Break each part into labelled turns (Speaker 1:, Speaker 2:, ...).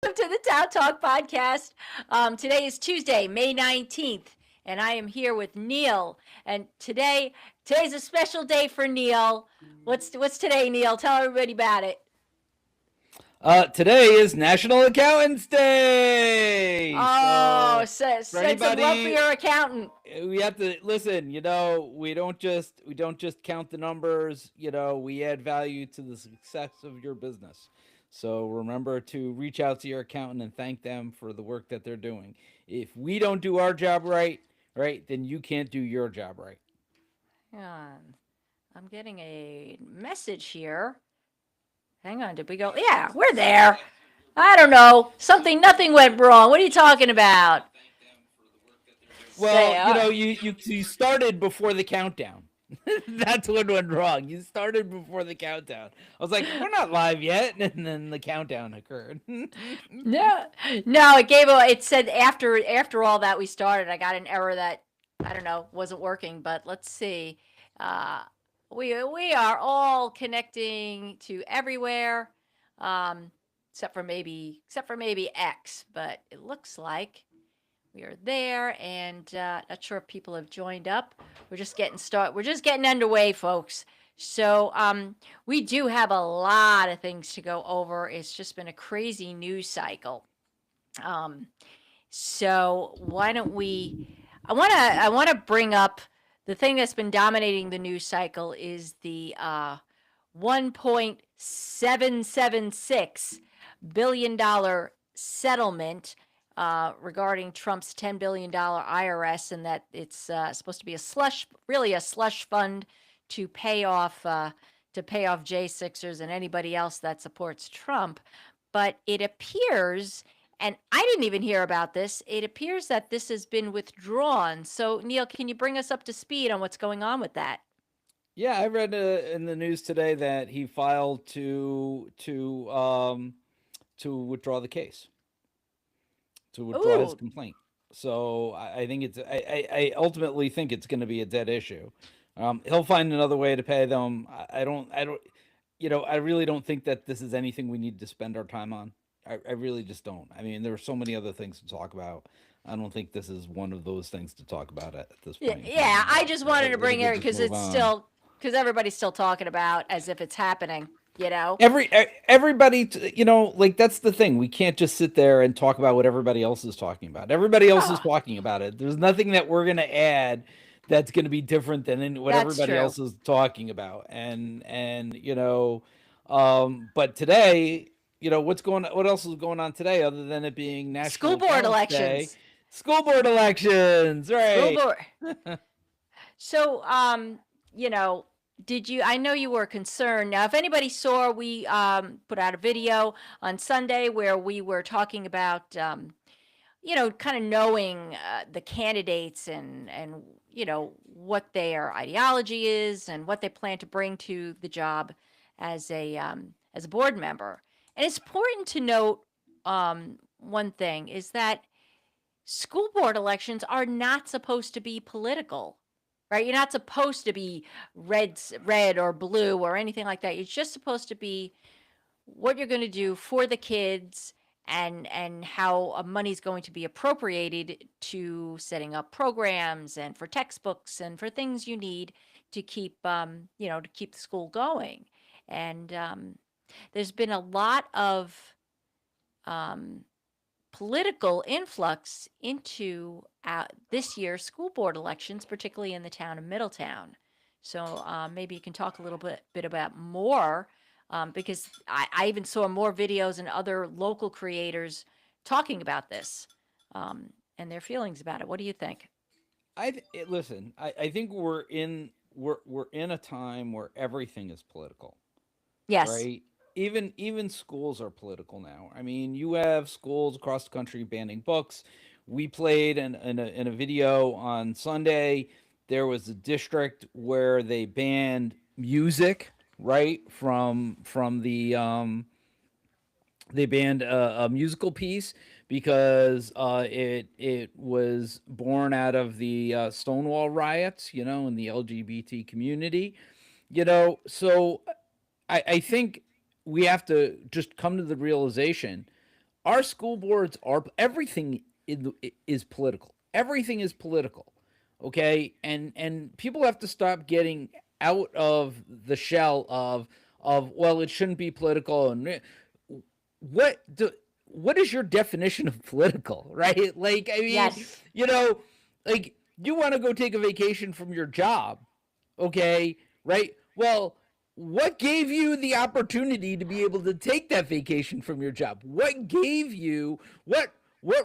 Speaker 1: Welcome to the TOWTalk podcast. Today is Tuesday, May 19th, and I am here with Neil. And today's a special day for Neil. What's today, Neil? Tell everybody about it.
Speaker 2: Today is National Accountants Day.
Speaker 1: Oh,
Speaker 2: So for
Speaker 1: send some love for
Speaker 2: anybody,
Speaker 1: your accountant.
Speaker 2: we have to listen. We don't just count the numbers. We add value to the success of your business. So remember to reach out to your accountant and thank them for the work that they're doing. If we don't do our job right, then you can't do your job right.
Speaker 1: Hang on. I'm getting a message here. Hang on, did we go? Yeah, we're there. I don't know. Nothing went wrong. What are you talking about?
Speaker 2: Well,
Speaker 1: Say, uh,
Speaker 2: you started before the countdown. That's what went wrong. You started before the countdown. I was like, we're not live yet, and then the countdown occurred.
Speaker 1: No, no, it said after all that we started, I got an error that I don't know wasn't working. But let's see. Uh, we are all connecting to everywhere, um, except for maybe X. But it looks like we are there, and not sure if people have joined up. We're just getting started. We're just getting underway, folks. So we do have a lot of things to go over. It's just been a crazy news cycle. Um, so why don't we? I want to bring up the thing that's been dominating the news cycle is the 1.776 billion settlement regarding Trump's $10 billion IRS, and that it's supposed to be really a slush fund to pay off J6ers and anybody else that supports Trump. But it appears, and I didn't even hear about this, it appears that this has been withdrawn. So, Neil, can you bring us up to speed on what's going on with that?
Speaker 2: Yeah, I read in the news today that he filed to withdraw the case, to withdraw his
Speaker 1: Ooh,
Speaker 2: complaint. So I think I ultimately think it's going to be a dead issue. He'll find another way to pay them. I really don't think that this is anything we need to spend our time on. I really just don't. I mean, there are so many other things to talk about. I don't think this is one of those things to talk about at this
Speaker 1: yeah,
Speaker 2: point in
Speaker 1: yeah.
Speaker 2: time.
Speaker 1: I just wanted to
Speaker 2: I
Speaker 1: bring
Speaker 2: think we
Speaker 1: it
Speaker 2: just
Speaker 1: because
Speaker 2: move on.
Speaker 1: because everybody's still talking about as if it's happening. You know?
Speaker 2: Everybody, like that's the thing. We can't just sit there and talk about what everybody else is talking about. Everybody else is
Speaker 1: Oh,
Speaker 2: talking about it. There's nothing that we're gonna add that's gonna be different than what
Speaker 1: that's
Speaker 2: everybody
Speaker 1: true.
Speaker 2: else is talking about. But today, what else is going on today other than it being National
Speaker 1: School board
Speaker 2: Accountants Day?
Speaker 1: elections.
Speaker 2: School board elections,
Speaker 1: School
Speaker 2: right?
Speaker 1: board. So, you know, I know you were concerned. Now, if anybody saw, we put out a video on Sunday where we were talking about, kind of knowing the candidates and what their ideology is and what they plan to bring to the job as a board member. And it's important to note one thing is that school board elections are not supposed to be political, right? You're not supposed to be red or blue or anything like that. It's just supposed to be what you're going to do for the kids and how money's going to be appropriated to setting up programs and for textbooks and for things you need to keep the school going. And there's been a lot of um, political influx into this year's school board elections, particularly in the town of Middletown. So maybe you can talk a little bit about more, because I even saw more videos and other local creators talking about this and their feelings about it. What do you think?
Speaker 2: Listen. I think we're in a time where everything is political,
Speaker 1: Yes.
Speaker 2: right? Even schools are political now. I mean, you have schools across the country banning books. We played in a video on Sunday. There was a district where they banned music, right? From the they banned a musical piece because it was born out of the Stonewall riots, in the LGBT community. So I think we have to just come to the realization our school boards are everything is political. Everything is political. Okay, and people have to stop getting out of the shell of well, it shouldn't be political. And what do, what is your definition of political, right? Like, I mean,
Speaker 1: Yes.
Speaker 2: like you want to go take a vacation from your job, okay, right? Well, what gave you the opportunity to be able to take that vacation from your job? What gave you what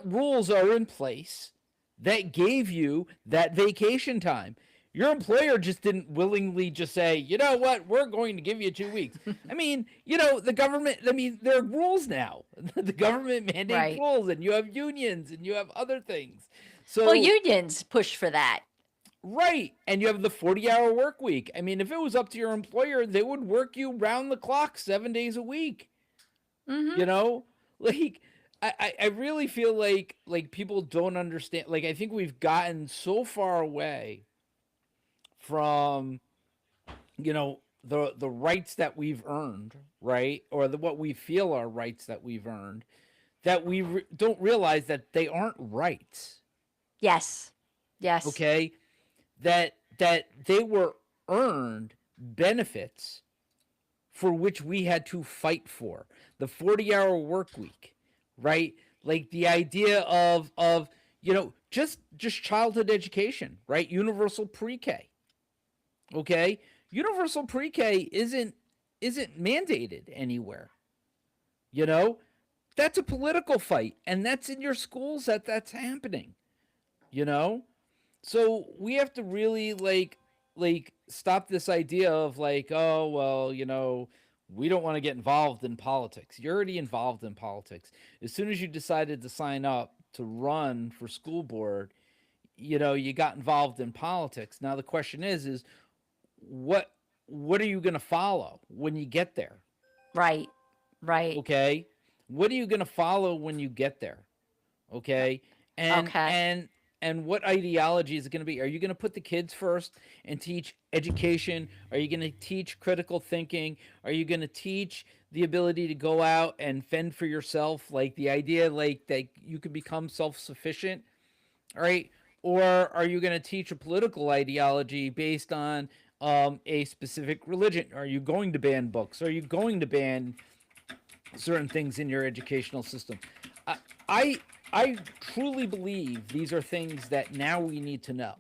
Speaker 2: rules are in place that gave you that vacation time? Your employer just didn't willingly just say, you know what, we're going to give you 2 weeks. I mean, the government, I mean, there are rules now. The government mandates
Speaker 1: Right.
Speaker 2: rules, and you have unions and you have other things.
Speaker 1: Well,
Speaker 2: So,
Speaker 1: unions push for that.
Speaker 2: right. And you have the 40-hour work week. I mean, if it was up to your employer, they would work you round the clock 7 days a week.
Speaker 1: Mm-hmm.
Speaker 2: You know? Like, I really feel like people don't understand. Like, I think we've gotten so far away from, the rights that we've earned, right? Or what we feel are rights that we've earned, that we don't realize that they aren't rights.
Speaker 1: Yes. Yes.
Speaker 2: Okay? That they were earned benefits for which we had to fight for. The 40-hour work week, right? Like the idea of just childhood education, right? Universal pre-K. Okay? Universal pre-K isn't mandated anywhere. You know? That's a political fight, and that's in your schools that's happening. You know? So we have to really like stop this idea of like, oh well, we don't want to get involved in politics. You're already involved in politics. As soon as you decided to sign up to run for school board, you got involved in politics. Now the question is what are you going to follow when you get there?
Speaker 1: Right. Right.
Speaker 2: Okay? What are you going to follow when you get there? Okay? And
Speaker 1: Okay.
Speaker 2: and what ideology is it going to be? Are you going to put the kids first and teach education? Are you going to teach critical thinking? Are you going to teach the ability to go out and fend for yourself, like the idea like that you can become self-sufficient? All right? Or are you going to teach a political ideology based on a specific religion? Are you going to ban books? Are you going to ban certain things in your educational system? I I truly believe these are things that now we need to know.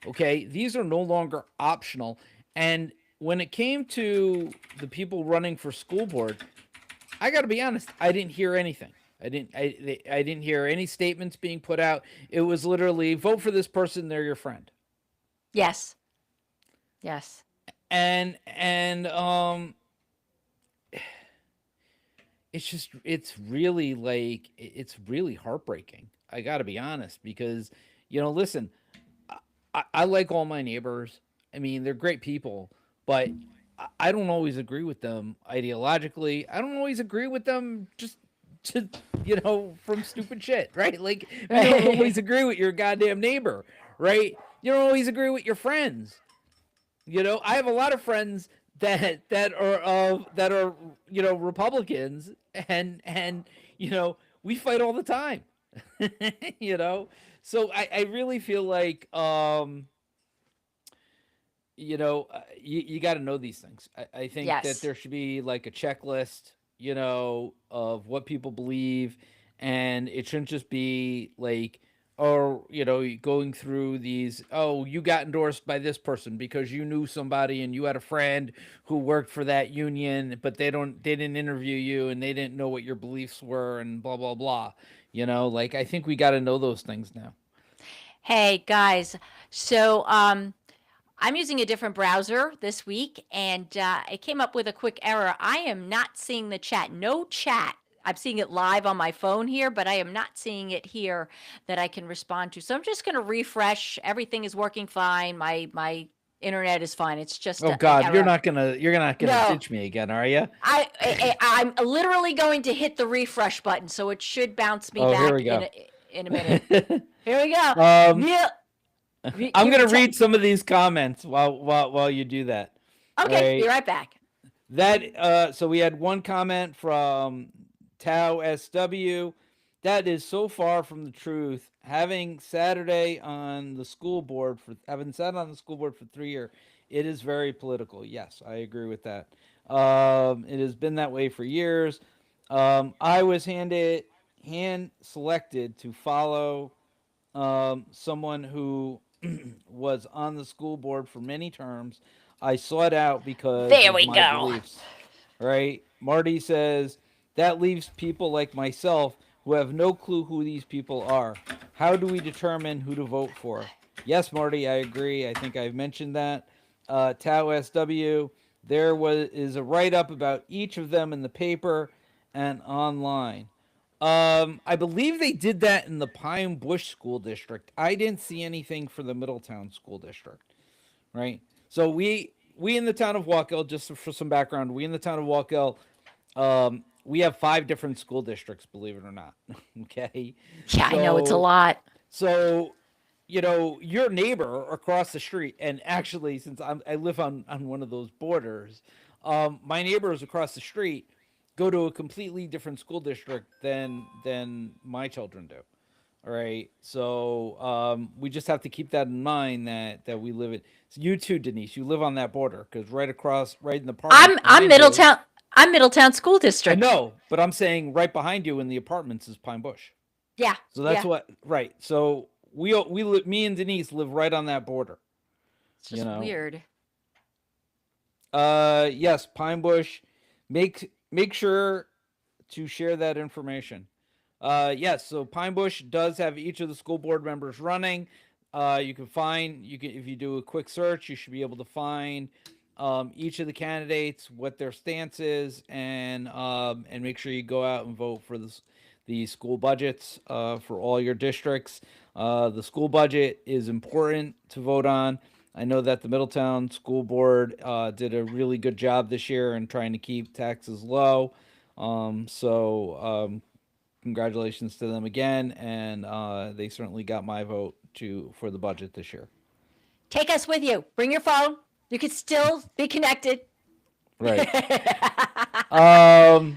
Speaker 2: Okay, these are no longer optional. And when it came to the people running for school board, I got to be honest, I didn't hear anything. I didn't hear any statements being put out. It was literally vote for this person, they're your friend.
Speaker 1: Yes. Yes.
Speaker 2: And it's really heartbreaking. I got to be honest because listen, I like all my neighbors. I mean, they're great people, but I don't always agree with them ideologically. I don't always agree with them just to from stupid shit, right? Like you don't always agree with your goddamn neighbor, right? You don't always agree with your friends. I have a lot of friends that are Republicans, and we fight all the time. you know so I really feel like you got to know these things. I think that
Speaker 1: Yes.
Speaker 2: there should be like a checklist of what people believe, and it shouldn't just be like, or going through these, oh, you got endorsed by this person because you knew somebody and you had a friend who worked for that union, but they didn't interview you and they didn't know what your beliefs were and blah blah blah. Like I think we got to know those things now.
Speaker 1: Hey guys, so I'm using a different browser this week, and it came up with a quick error. I am not seeing the chat. No chat. I'm seeing it live on my phone here, but I am not seeing it here that I can respond to. So I'm just going to refresh. Everything is working fine. My internet is fine. It's just
Speaker 2: Oh
Speaker 1: an
Speaker 2: God, you're
Speaker 1: error.
Speaker 2: not gonna
Speaker 1: No,
Speaker 2: ditch me again, are you?
Speaker 1: I'm literally going to hit the refresh button, so it should bounce me
Speaker 2: Oh, here
Speaker 1: back
Speaker 2: we go.
Speaker 1: in a minute. Here we go.
Speaker 2: um,
Speaker 1: Neil,
Speaker 2: I'm
Speaker 1: give me
Speaker 2: gonna read some of these comments while you do that. All
Speaker 1: Okay, be
Speaker 2: right.
Speaker 1: right back.
Speaker 2: That so we had one comment from Tau SW. That is so far from the truth. Having Saturday on the school board for having sat on the school board for 3 years, it is very political. Yes, I agree with that. It has been that way for years. I was hand selected to follow someone who was on the school board for many terms. I sought out because
Speaker 1: There
Speaker 2: of
Speaker 1: we
Speaker 2: my
Speaker 1: go.
Speaker 2: beliefs. Right? Marty says that leaves people like myself who have no clue who these people are. How do we determine who to vote for? Yes, Marty, I agree. I think I've mentioned that. Tau SW, there is a write up about each of them in the paper and online. I believe they did that in the Pine Bush School District. I didn't see anything for the Middletown School District, right? So we in the town of Waukegan, just for some background, we in the town of Waukegan, we have 5 different school districts, believe it or not. Okay,
Speaker 1: Yeah, I know it's a
Speaker 2: so
Speaker 1: lot.
Speaker 2: so your neighbor across the street, and actually, since I live on one of those borders, my neighbors across the street go to a completely different school district than my children do. All right, so we just have to keep that in mind that we live in. So you too, Denise, you live on that border because right across, right in the apartments
Speaker 1: I'm
Speaker 2: behind you.
Speaker 1: Middletown. I'm Middletown School
Speaker 2: I
Speaker 1: District.
Speaker 2: know, but I'm saying right behind you in the apartments is Pine Bush.
Speaker 1: Yeah,
Speaker 2: So that's
Speaker 1: yeah.
Speaker 2: what right. So me and Denise live right on that border.
Speaker 1: It's
Speaker 2: You
Speaker 1: just
Speaker 2: know.
Speaker 1: weird.
Speaker 2: Yes, Pine Bush. Make sure to share that information. Yes, so Pine Bush does have each of the school board members running. You can if you do a quick search, you should be able to find each of the candidates, what their stance is, and make sure you go out and vote for the school budgets for all your districts. The school budget is important to vote on. I know that the Middletown School Board did a really good job this year in trying to keep taxes low. Congratulations to them again, and they certainly got my vote to for the budget this year.
Speaker 1: Take us with you. Bring your phone. You can still be connected.
Speaker 2: Right. Um,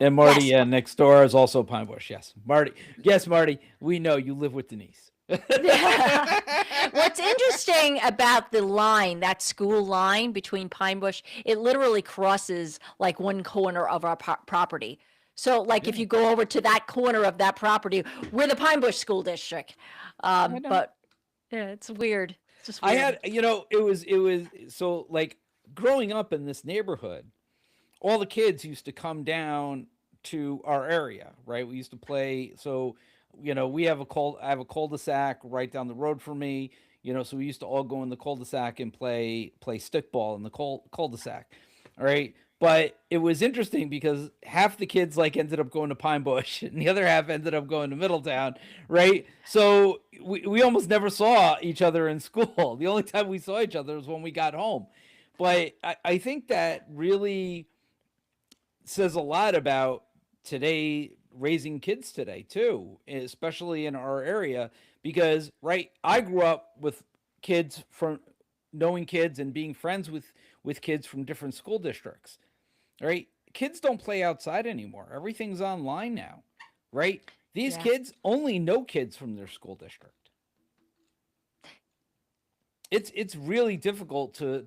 Speaker 2: and Marty,
Speaker 1: Yes.
Speaker 2: yeah, next door is also Pine Bush. Yes, Marty. Yes, Marty. We know you live with Denise.
Speaker 1: What's interesting about the line, that school line between Pine Bush, it literally crosses like one corner of our property. So, like, if
Speaker 2: Yeah,
Speaker 1: you go over to that corner of that property, we're the Pine Bush School District.
Speaker 2: I know.
Speaker 1: But yeah, it's weird. It's just
Speaker 2: I
Speaker 1: weird.
Speaker 2: had, it was so like growing up in this neighborhood, all the kids used to come down to our area, right? We used to play. So, we have I have a cul-de-sac right down the road from me. So we used to all go in the cul-de-sac and play stickball in the cul-de-sac. All right. But it was interesting because half the kids like ended up going to Pine Bush and the other half ended up going to Middletown, right? So we almost never saw each other in school. The only time we saw each other was when we got home. But I think that really says a lot about today raising kids today too, especially in our area because right, I grew up with kids from knowing kids and being friends with kids from different school districts. Right? Kids don't play outside anymore. Everything's online now. Right? These
Speaker 1: Yeah.
Speaker 2: kids only know kids from their school district. It's really difficult to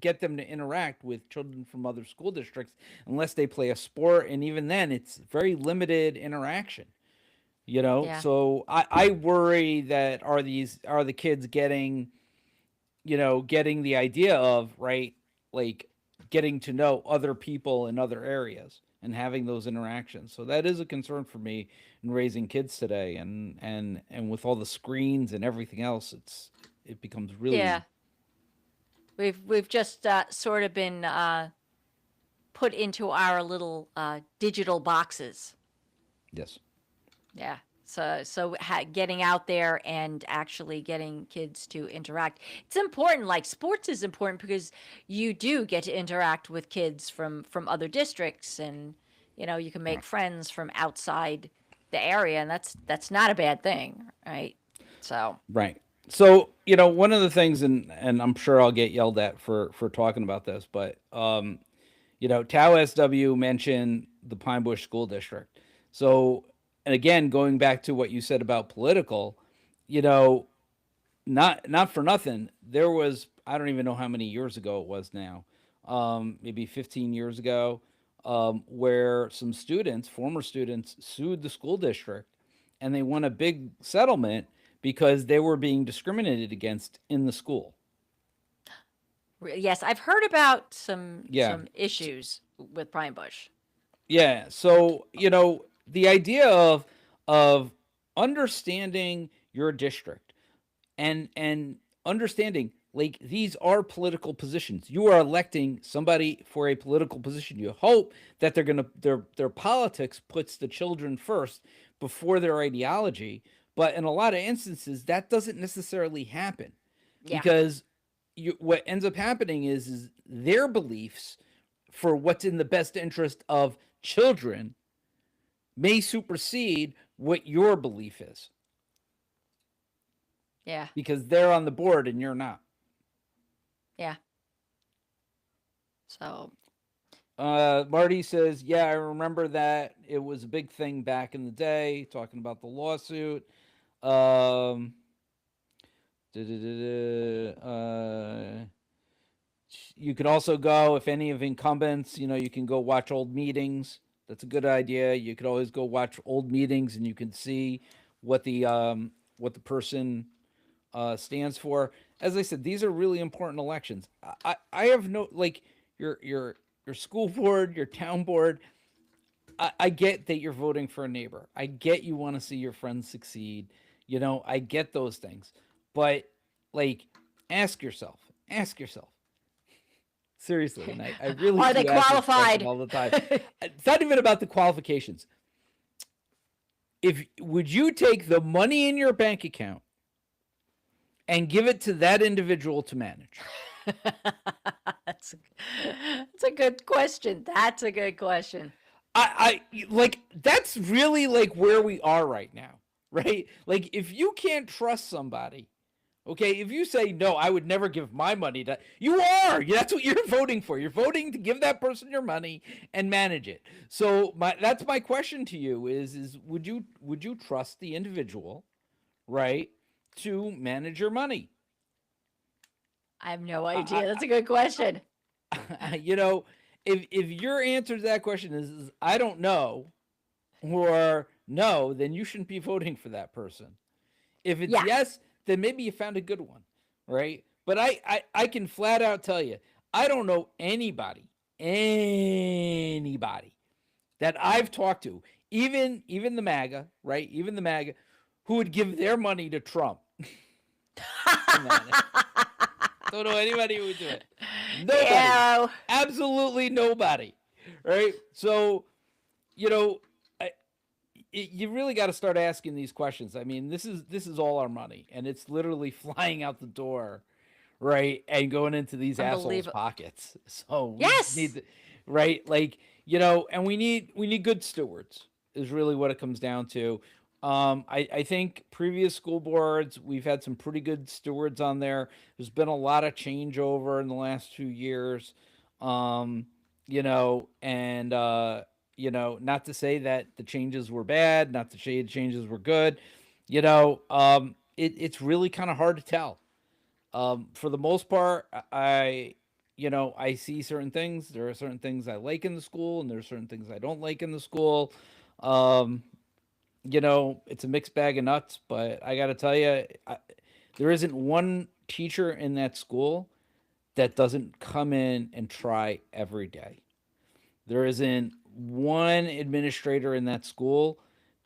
Speaker 2: get them to interact with children from other school districts unless they play a sport, and even then it's very limited interaction.
Speaker 1: Yeah.
Speaker 2: So I worry that are the kids getting getting the idea of right, like getting to know other people in other areas and having those interactions. So that is a concern for me in raising kids today, and with all the screens and everything else, it becomes
Speaker 1: Yeah.
Speaker 2: really
Speaker 1: We've just sort of been put into our little digital boxes.
Speaker 2: yes,
Speaker 1: Yeah. So getting out there and actually getting kids to interact. It's important. Like sports is important because you do get to interact with kids from other districts, and you can make
Speaker 2: right,
Speaker 1: friends from outside the area, and that's not a bad thing, right? So
Speaker 2: right. So one of the things, and I'm sure I'll get yelled at for talking about this, but Tau SW mentioned the Pine Bush School District. So, and again, going back to what you said about political, you know, not for nothing. There was, I don't even know how many years ago it was now, maybe 15 years ago, where some students, former students, sued the school district, and they won a big settlement because they were being discriminated against in the school.
Speaker 1: Yes, I've heard about some
Speaker 2: Yeah.
Speaker 1: issues with Pine Bush.
Speaker 2: Yeah. So, the idea of understanding your district and understanding, like, these are political positions. You are electing somebody for a political position. You hope that they're gonna their politics puts the children first before their ideology, but in a lot of instances that doesn't necessarily happen,
Speaker 1: Yeah.
Speaker 2: because what ends up happening is their beliefs for what's in the best interest of children may supersede what your belief is,
Speaker 1: Yeah.
Speaker 2: because they're on the board and you're not.
Speaker 1: Yeah. So,
Speaker 2: Marty says, yeah, I remember that. It was a big thing back in the day, talking about the lawsuit. Um, you could also go, if any of incumbents, you can go watch old meetings. That's a good idea. You could always go watch old meetings, and you can see what the person stands for. As I said, these are really important elections. I have no, like, your school board, your town board. I get that you're voting for a neighbor. I get you want to see your friends succeed. I get those things, but, like, ask yourself seriously, and I really
Speaker 1: are they
Speaker 2: do ask this question
Speaker 1: qualified?
Speaker 2: all the time. It's not even about the qualifications. If would you take the money in your bank account and give it to that individual to manage?
Speaker 1: that's, that's a good question. That's a good question.
Speaker 2: I like, that's really, like, where we are right now, right? Like, if you can't trust somebody, okay, if you say no, I would never give my money to you are. That's what you're voting for. You're voting to give that person your money and manage it. So that's my question to you is would you trust the individual, right, to manage your money?
Speaker 1: I have no
Speaker 2: I,
Speaker 1: idea. That's a good question.
Speaker 2: you know, if your answer to that question is I don't know, or no, then you shouldn't be voting for that person. If it's
Speaker 1: Yeah.
Speaker 2: yes, then maybe you found a good one, right? But I can flat out tell you, I don't know anybody that I've talked to, even the MAGA, right? Even the MAGA, who would give their money to Trump to manage. Don't know anybody who would do it. Nobody.
Speaker 1: Yeah.
Speaker 2: Absolutely nobody. Right? So, you know, you really got to start asking these questions. I mean, this is all our money, and it's literally flying out the door, right, and going into these assholes'
Speaker 1: Unbelievable.
Speaker 2: pockets. So we just need
Speaker 1: Yes.
Speaker 2: to, right, like, and we need good stewards is really what it comes down to. I think previous school boards, we've had some pretty good stewards on there. There's been a lot of changeover in the last 2 years, um, and not to say that the changes were bad, not to say the changes were good. It's really kind of hard to tell. For the most part, I see certain things. There are certain things I like in the school, and there are certain things I don't like in the school. Um, it's a mixed bag of nuts, but I got to tell you, there isn't one teacher in that school that doesn't come in and try every day. There isn't one administrator in that school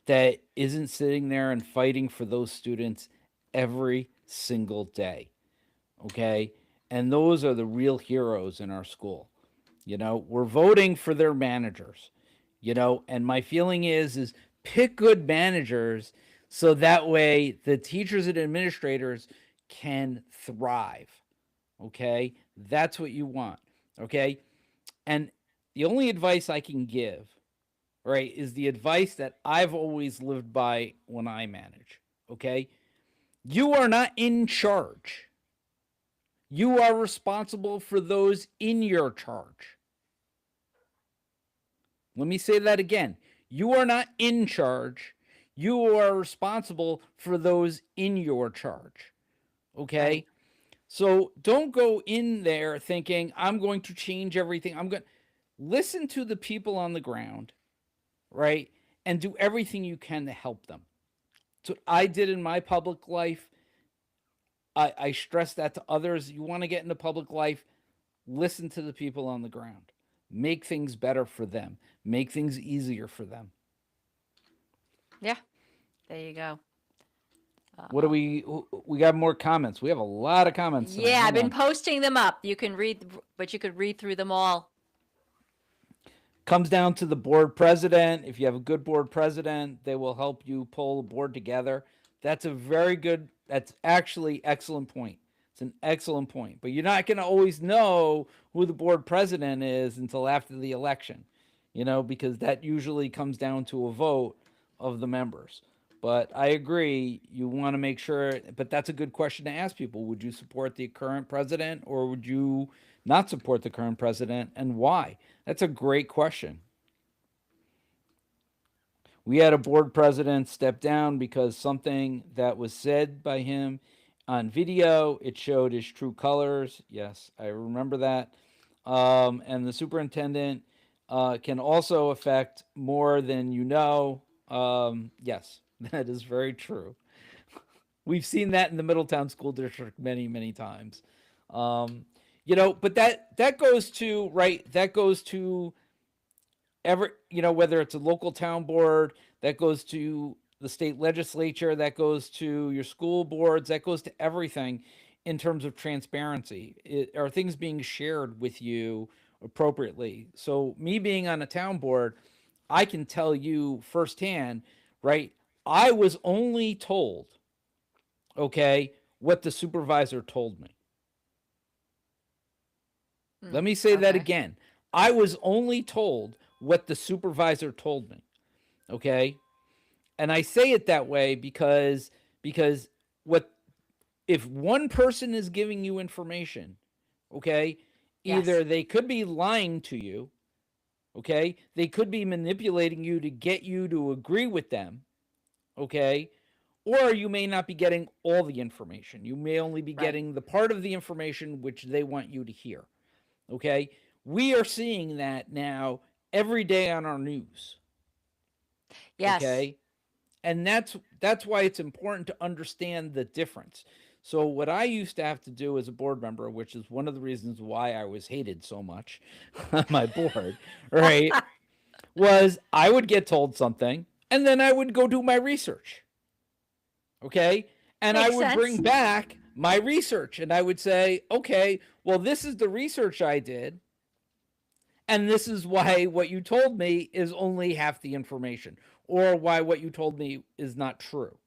Speaker 2: that isn't sitting there and fighting for those students every single day. Okay? And those are the real heroes in our school. We're voting for their managers. And my feeling is pick good managers so that way the teachers and administrators can thrive. Okay? That's what you want. Okay? And the only advice I can give, right, is the advice that I've always lived by when I manage. Okay? You are not in charge. You are responsible for those in your charge. Let me say that again. You are not in charge. You are responsible for those in your charge.
Speaker 1: Right.
Speaker 2: Okay? So don't go in there thinking, I'm going to change everything. I'm going to listen to the people on the ground, right? And do everything you can to help them. So I did in my public life. I stress that to others. You want to get into public life, listen to the people on the ground. Make things better for them. Make things easier for them.
Speaker 1: Yeah. There you go.
Speaker 2: What do
Speaker 1: Um,
Speaker 2: we got more comments? We have a lot of comments tonight.
Speaker 1: yeah, I've
Speaker 2: Hold
Speaker 1: been
Speaker 2: on.
Speaker 1: posting them up. You can read, but you could read through them all.
Speaker 2: Comes down to the board president. If you have a good board president, they will help you pull the board together. That's a very good, that's actually excellent point. It's an excellent point. But you're not going to always know who the board president is until after the election, because that usually comes down to a vote of the members. But I agree, you want to make sure, but that's a good question to ask people. Would you support the current president or would you not support the current president and why? That's a great question. We had a board president step down because something that was said by him on video, it showed his true colors. Yes, I remember that. And the superintendent can also affect more than you know. Yes, that is very true. We've seen that in the Middletown School District many, many times. But that goes to right. That goes to whether it's a local town board, that goes to the state legislature, that goes to your school boards, that goes to everything in terms of transparency. Are things being shared with you appropriately? So me being on a town board, I can tell you firsthand, right? I was only told, okay, what the supervisor told me. Let me say that
Speaker 1: Okay.
Speaker 2: again. I was only told what the supervisor told me. Okay? And I say it that way because what if one person is giving you information, okay?
Speaker 1: Yes.
Speaker 2: Either they could be lying to you, okay? They could be manipulating you to get you to agree with them, okay? Or you may not be getting all the information. You may only be
Speaker 1: Right.
Speaker 2: getting the part of the information which they want you to hear. Okay? We are seeing that now every day on our news.
Speaker 1: Yes.
Speaker 2: Okay? And that's why it's important to understand the difference. So what I used to have to do as a board member, which is one of the reasons why I was hated so much on my board, right, was I would get told something and then I would go do my research. Okay? And I
Speaker 1: Makes
Speaker 2: would bring
Speaker 1: sense.
Speaker 2: back my research and I would say, okay, well, this is the research I did. And this is why what you told me is only half the information, or why what you told me is not true.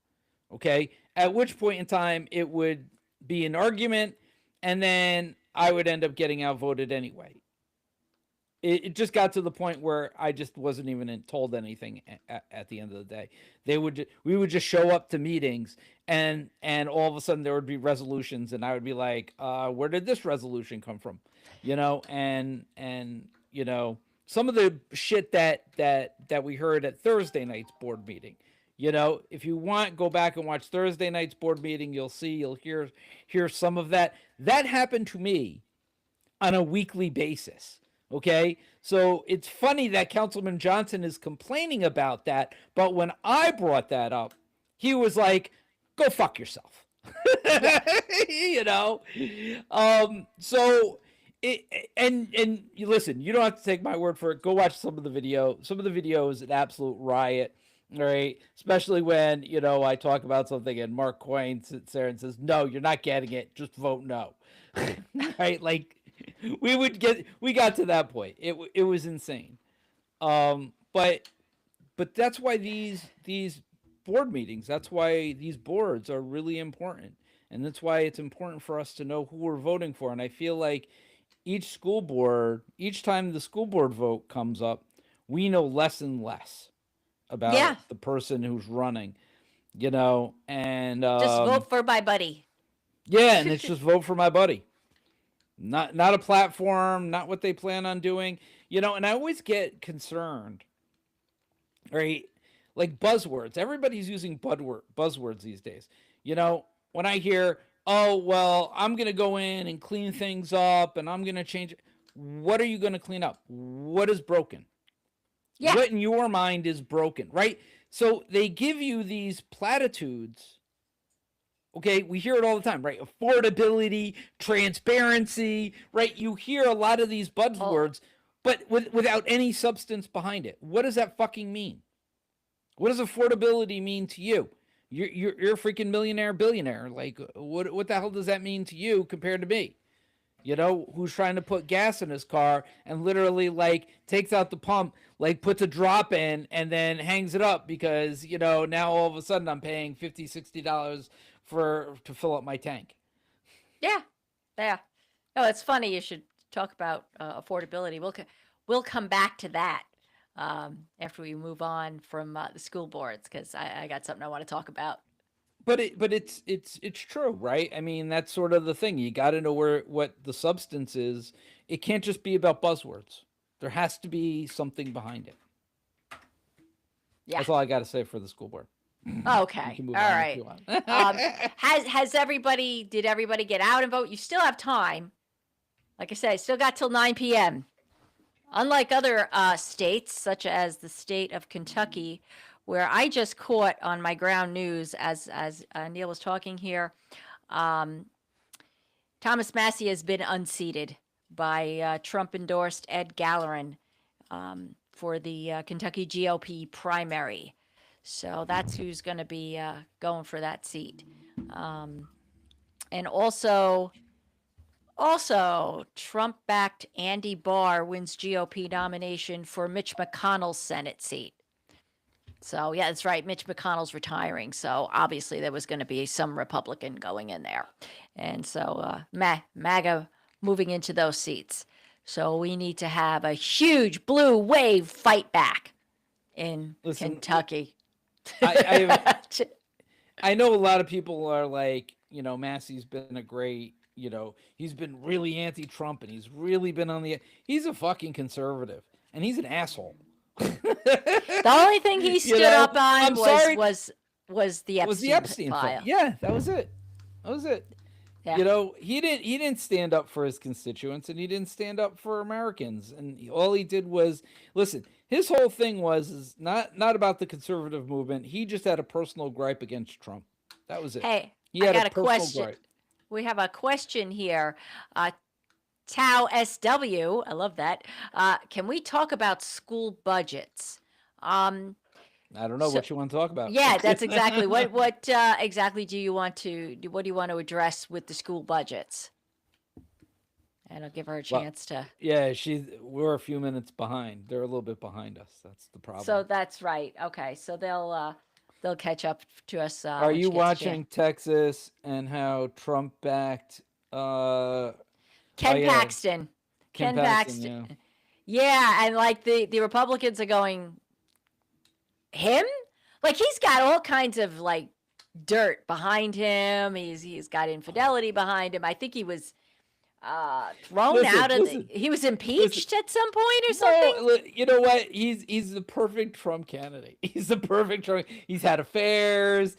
Speaker 2: Okay? At which point in time, it would be an argument, and then I would end up getting outvoted anyway. It just got to the point where I just wasn't even told anything at the end of the day. We would just show up to meetings, and all of a sudden there would be resolutions, and I would be like, where did this resolution come from? And some of the shit that we heard at Thursday night's board meeting. If you want, go back and watch Thursday night's board meeting. You'll hear some of that. That happened to me on a weekly basis. Okay? So it's funny that Councilman Johnson is complaining about that, but when I brought that up, he was like, go fuck yourself.
Speaker 1: Yeah.
Speaker 2: you know? So and you listen, you don't have to take my word for it. Go watch some of the video. Some of the video is an absolute riot. All right, especially when I talk about something and Mark Coyne sits there and says, "No, you're not getting it. Just vote no." Right? Like we got to that point. It was insane. But that's why these board meetings, that's why these boards are really important, and that's why it's important for us to know who we're voting for. And I feel like each time the school board vote comes up, we know less and less
Speaker 1: Yeah.
Speaker 2: about the person who's running, and
Speaker 1: Just vote for my buddy.
Speaker 2: yeah, and it's just vote for my buddy. Not a platform, not what they plan on doing. And I always get concerned, right? Like buzzwords. Everybody's using buzzwords these days. When I hear, oh, well, I'm going to go in and clean things up and I'm going to change it. What are you going to clean up? What is broken?
Speaker 1: Yeah.
Speaker 2: What in your mind is broken, right? So they give you these platitudes. Okay, we hear it all the time, right? Affordability, transparency, right? You hear a lot of these
Speaker 1: Oh,
Speaker 2: buzzwords, but without any substance behind it. What does that fucking mean? What does affordability mean to you? You're a freaking millionaire, billionaire. Like, what the hell does that mean to you compared to me? Who's trying to put gas in his car and literally like takes out the pump, like puts a drop in and then hangs it up because, now all of a sudden I'm paying $50, $60 to fill up my tank.
Speaker 1: yeah. Yeah. No, it's funny. You should talk about affordability. We'll come back to that after we move on from the school boards because I got something I want to talk about.
Speaker 2: But it's true, right? I mean, that's sort of the thing. You got to know what the substance is. It can't just be about buzzwords. There has to be something behind it.
Speaker 1: Yeah.
Speaker 2: That's all I got to say for the school board. You
Speaker 1: Okay.
Speaker 2: can move
Speaker 1: All
Speaker 2: on if
Speaker 1: right.
Speaker 2: you want.
Speaker 1: Did everybody get out and vote? You still have time. Like I said, still got till 9 p.m. Unlike other states, such as the state of Kentucky, where I just caught on my ground news as Neil was talking here, um, Thomas Massey has been unseated by Trump-endorsed Ed Gallerin for the Kentucky GOP primary. So that's who's going to be going for that seat. And also, Trump-backed Andy Barr wins GOP nomination for Mitch McConnell's Senate seat. So, yeah, that's right. Mitch McConnell's retiring. So, obviously, there was going to be some Republican going in there. And so, MAGA moving into those seats. So, we need to have a huge blue wave fight back in Kentucky.
Speaker 2: I know a lot of people are like, Massey's been a great, he's been really anti-Trump and he's really been he's a fucking conservative and he's an asshole.
Speaker 1: The only thing he stood up on was the Epstein file.
Speaker 2: Yeah, that was it.
Speaker 1: Yeah.
Speaker 2: He didn't stand up for his constituents and he didn't stand up for Americans. And all he did was listen. His whole thing is not about the conservative movement. He just had a personal gripe against Trump. That was it.
Speaker 1: Hey,
Speaker 2: he
Speaker 1: I got a question. Gripe. We have a question here. Tau SW, I love that. Can we talk about school budgets?
Speaker 2: I don't know what you want to talk about.
Speaker 1: Yeah, that's exactly what exactly do you want to address with the school budgets? And I'll give her a chance to.
Speaker 2: Yeah, we're a few minutes behind. They're a little bit behind us. That's the problem.
Speaker 1: So that's right. Okay, so they'll catch up to us.
Speaker 2: Are you watching Texas and how Trump backed
Speaker 1: Ken Paxton? Ken Paxton. Yeah, and like the Republicans are going, him? Like he's got all kinds of like dirt behind him. He's got infidelity behind him. I think he was thrown out of he was impeached at some point or something.
Speaker 2: No, you know what? He's the perfect Trump candidate. He's the perfect Trump. He's had affairs.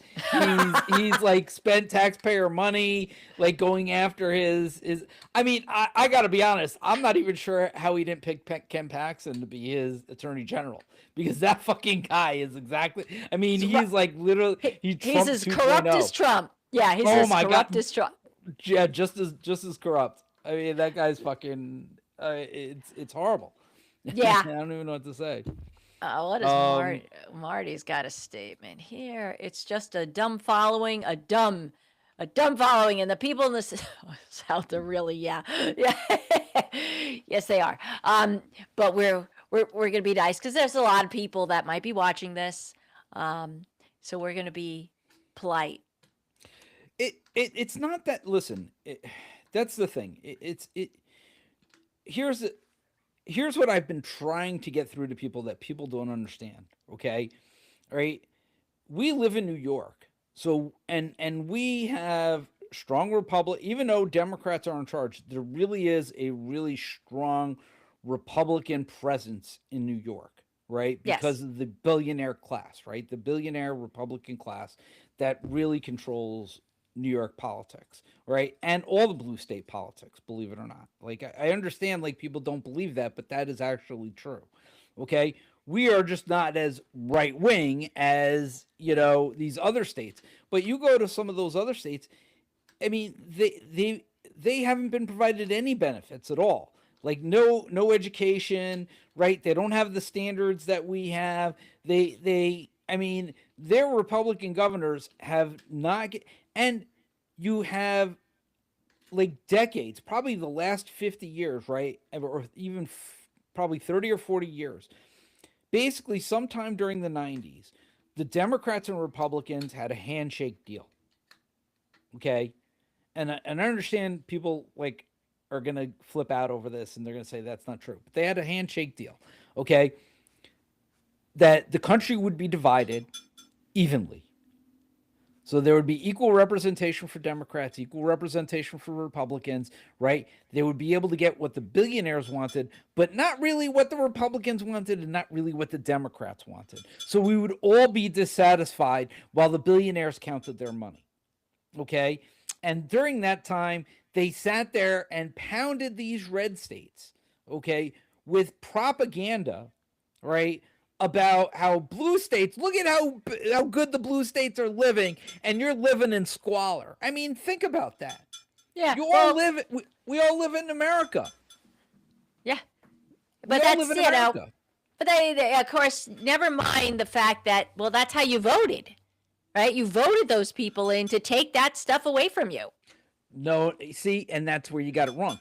Speaker 2: He's like spent taxpayer money like going after his I mean, I got to be honest. I'm not even sure how he didn't pick Ken Paxton to be his attorney general because that fucking guy is exactly I mean, he's like literally
Speaker 1: he's as corrupt as Trump. Yeah, he's as corrupt as Trump.
Speaker 2: Yeah, just as corrupt. I mean, that guy's fucking. It's horrible.
Speaker 1: Yeah,
Speaker 2: I don't even know what to say.
Speaker 1: What is Marty's got a statement here? It's just a dumb following, a dumb following, and the people in the South are really yeah. Yes, they are. But we're gonna be nice because there's a lot of people that might be watching this. So we're gonna be polite.
Speaker 2: It's not that. Listen. That's the thing. Here's what I've been trying to get through to people that people don't understand. Okay, all right. We live in New York, so and we have strong Republic. Even though Democrats are in charge, there really is a really strong Republican presence in New York, right?
Speaker 1: Yes.
Speaker 2: Because of the billionaire class, right? The billionaire Republican class that really controls New York politics, right? And all the blue state politics, believe it or not. Like, I understand, like, people don't believe that, but that is actually true. Okay. We are just not as right wing as, these other states. But you go to some of those other states, I mean, they haven't been provided any benefits at all. Like, no education, right? They don't have the standards that we have. I mean, their Republican governors have not, and you have like decades, probably the last 50 years, right? Or even probably 30 or 40 years. Basically, sometime during the 90s, the Democrats and Republicans had a handshake deal. Okay. And I understand people like are gonna flip out over this and they're gonna say that's not true. But they had a handshake deal, okay, that the country would be divided evenly. So there would be equal representation for Democrats, equal representation for Republicans, right? They would be able to get what the billionaires wanted, but not really what the Republicans wanted and not really what the Democrats wanted. So we would all be dissatisfied while the billionaires counted their money. Okay. And during that time, they sat there and pounded these red states, okay, with propaganda, right, about how blue states, look at how good the blue states are living, and you're living in squalor. I mean, think about that.
Speaker 1: Yeah.
Speaker 2: You all
Speaker 1: Well,
Speaker 2: live, we all live in America.
Speaker 1: yeah.
Speaker 2: We
Speaker 1: But
Speaker 2: all live
Speaker 1: that's,
Speaker 2: in America.
Speaker 1: but they, of course, never mind the fact that, well, that's how you voted, right? You voted those people in to take that stuff away from you.
Speaker 2: No, see, and that's where you got it wrong.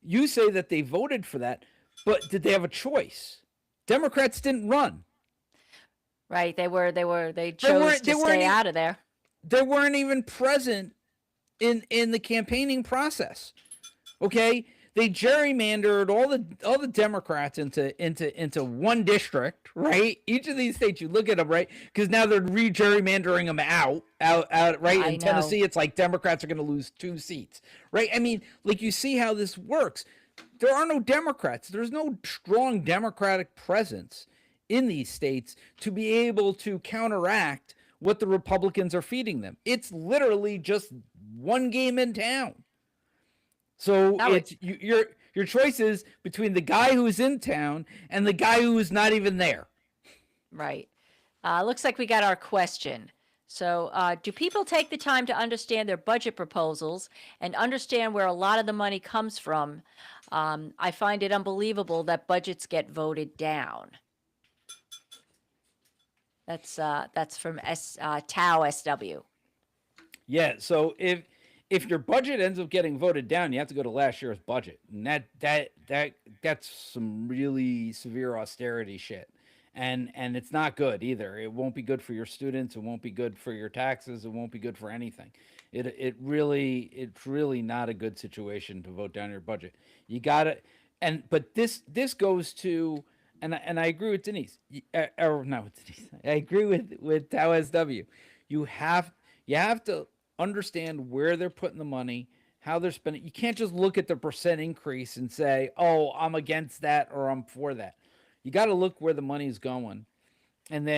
Speaker 2: You say that they voted for that, but did they have a choice? Democrats didn't run.
Speaker 1: Right. They chose to stay out of there.
Speaker 2: They weren't even present in the campaigning process. Okay, they gerrymandered all the Democrats into one district, right? Each of these states, you look at them, right? Because now they're re-gerrymandering them out, right?
Speaker 1: I
Speaker 2: In
Speaker 1: know.
Speaker 2: Tennessee, it's like Democrats are going to lose 2 seats, right? I mean, like, you see how this works. There are no Democrats. There's no strong Democratic presence in these states to be able to counteract what the Republicans are feeding them. It's literally just one game in town. So it's your choice is between the guy who's in town and the guy who is not even there.
Speaker 1: Right. Looks like we got our question. So, do people take the time to understand their budget proposals and understand where a lot of the money comes from? I find it unbelievable that budgets get voted down. That's from Tau SW.
Speaker 2: Yeah. So if your budget ends up getting voted down, you have to go to last year's budget, and that's some really severe austerity shit. And it's not good either. It won't be good for your students. It won't be good for your taxes. It won't be good for anything. It's really not a good situation to vote down your budget. You gotta, but this goes to, and I agree with Denise, or not with Denise. I agree with Tao SW. You have to understand where they're putting the money, how they're spending. You can't just look at the percent increase and say, "Oh, I'm against that" or "I'm for that." You got to look where the money's going. And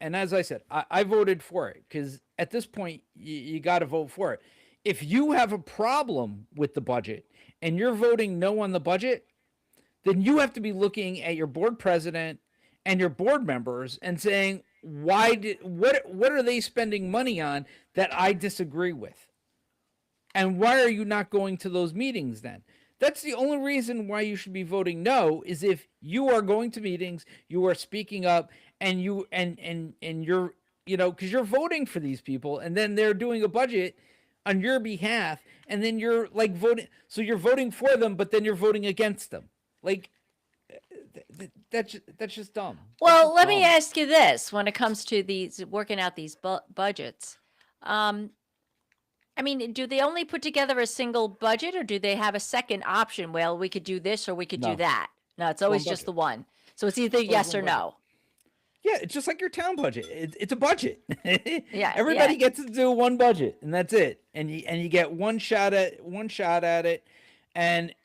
Speaker 2: as I said, I voted for it because at this point, you got to vote for it. If you have a problem with the budget and you're voting no on the budget, then you have to be looking at your board president and your board members and saying, what are they spending money on that I disagree with? And why are you not going to those meetings then? That's the only reason why you should be voting no, is if you are going to meetings, you are speaking up, and you're, because you're voting for these people, and then they're doing a budget on your behalf, and then you're like voting. So you're voting for them, but then you're voting against them. Like, that's just dumb.
Speaker 1: Well, let me ask you this: when it comes to these working out these budgets, I mean, do they only put together a single budget, or do they have a second option? Well, we could do this or we could do
Speaker 2: No.
Speaker 1: that. No, it's always just the one. So it's either yes or no.
Speaker 2: Yeah, it's just like your town budget. It's a budget.
Speaker 1: Yeah,
Speaker 2: Everybody
Speaker 1: yeah.
Speaker 2: gets to do one budget, and that's it. And you get one shot at it. And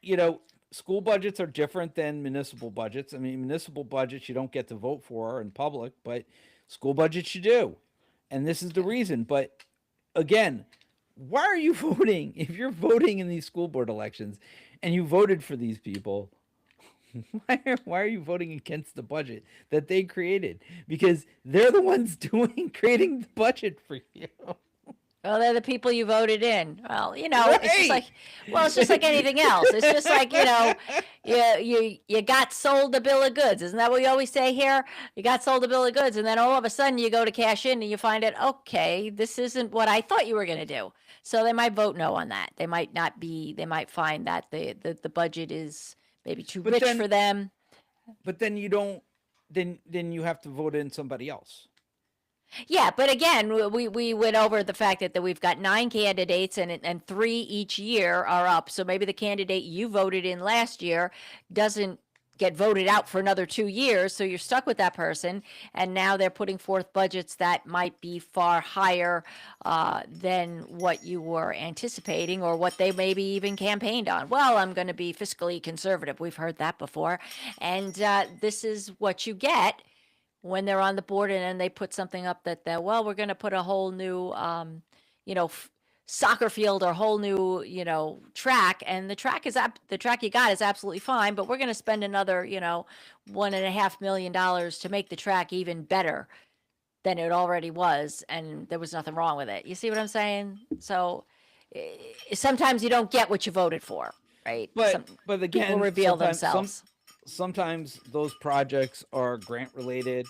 Speaker 2: school budgets are different than municipal budgets. I mean, municipal budgets you don't get to vote for in public, but school budgets you do. And this is the
Speaker 1: Yeah.
Speaker 2: reason. But again, why are you voting? If you're voting in these school board elections and you voted for these people, why are you voting against the budget that they created? Because they're the ones creating the budget for you.
Speaker 1: Well, they're the people you voted in. Well, it's just
Speaker 2: Right.
Speaker 1: like, well, it's just like anything else. It's just like, you got sold a bill of goods. Isn't that what we always say here? You got sold a bill of goods, and then all of a sudden you go to cash in and you find it, okay, this isn't what I thought you were going to do. So they might vote no on that. They might not be, they might find that the budget is maybe too
Speaker 2: But
Speaker 1: rich
Speaker 2: then
Speaker 1: for them.
Speaker 2: but then you don't then you have to vote in somebody else.
Speaker 1: Yeah, but again, we went over the fact that we've got 9 candidates and 3 each year are up. So maybe the candidate you voted in last year doesn't get voted out for another 2 years. So you're stuck with that person. And now they're putting forth budgets that might be far higher than what you were anticipating or what they maybe even campaigned on. Well, I'm going to be fiscally conservative. We've heard that before. And this is what you get when they're on the board and then they put something up that we're going to put a whole new you know soccer field or whole new track, and the track you got is absolutely fine, but we're going to spend another $1.5 million to make the track even better than it already was, and there was nothing wrong with it. You see what I'm saying? So sometimes you don't get what you voted for, right?
Speaker 2: But
Speaker 1: People
Speaker 2: again,
Speaker 1: reveal themselves.
Speaker 2: sometimes those projects are grant related,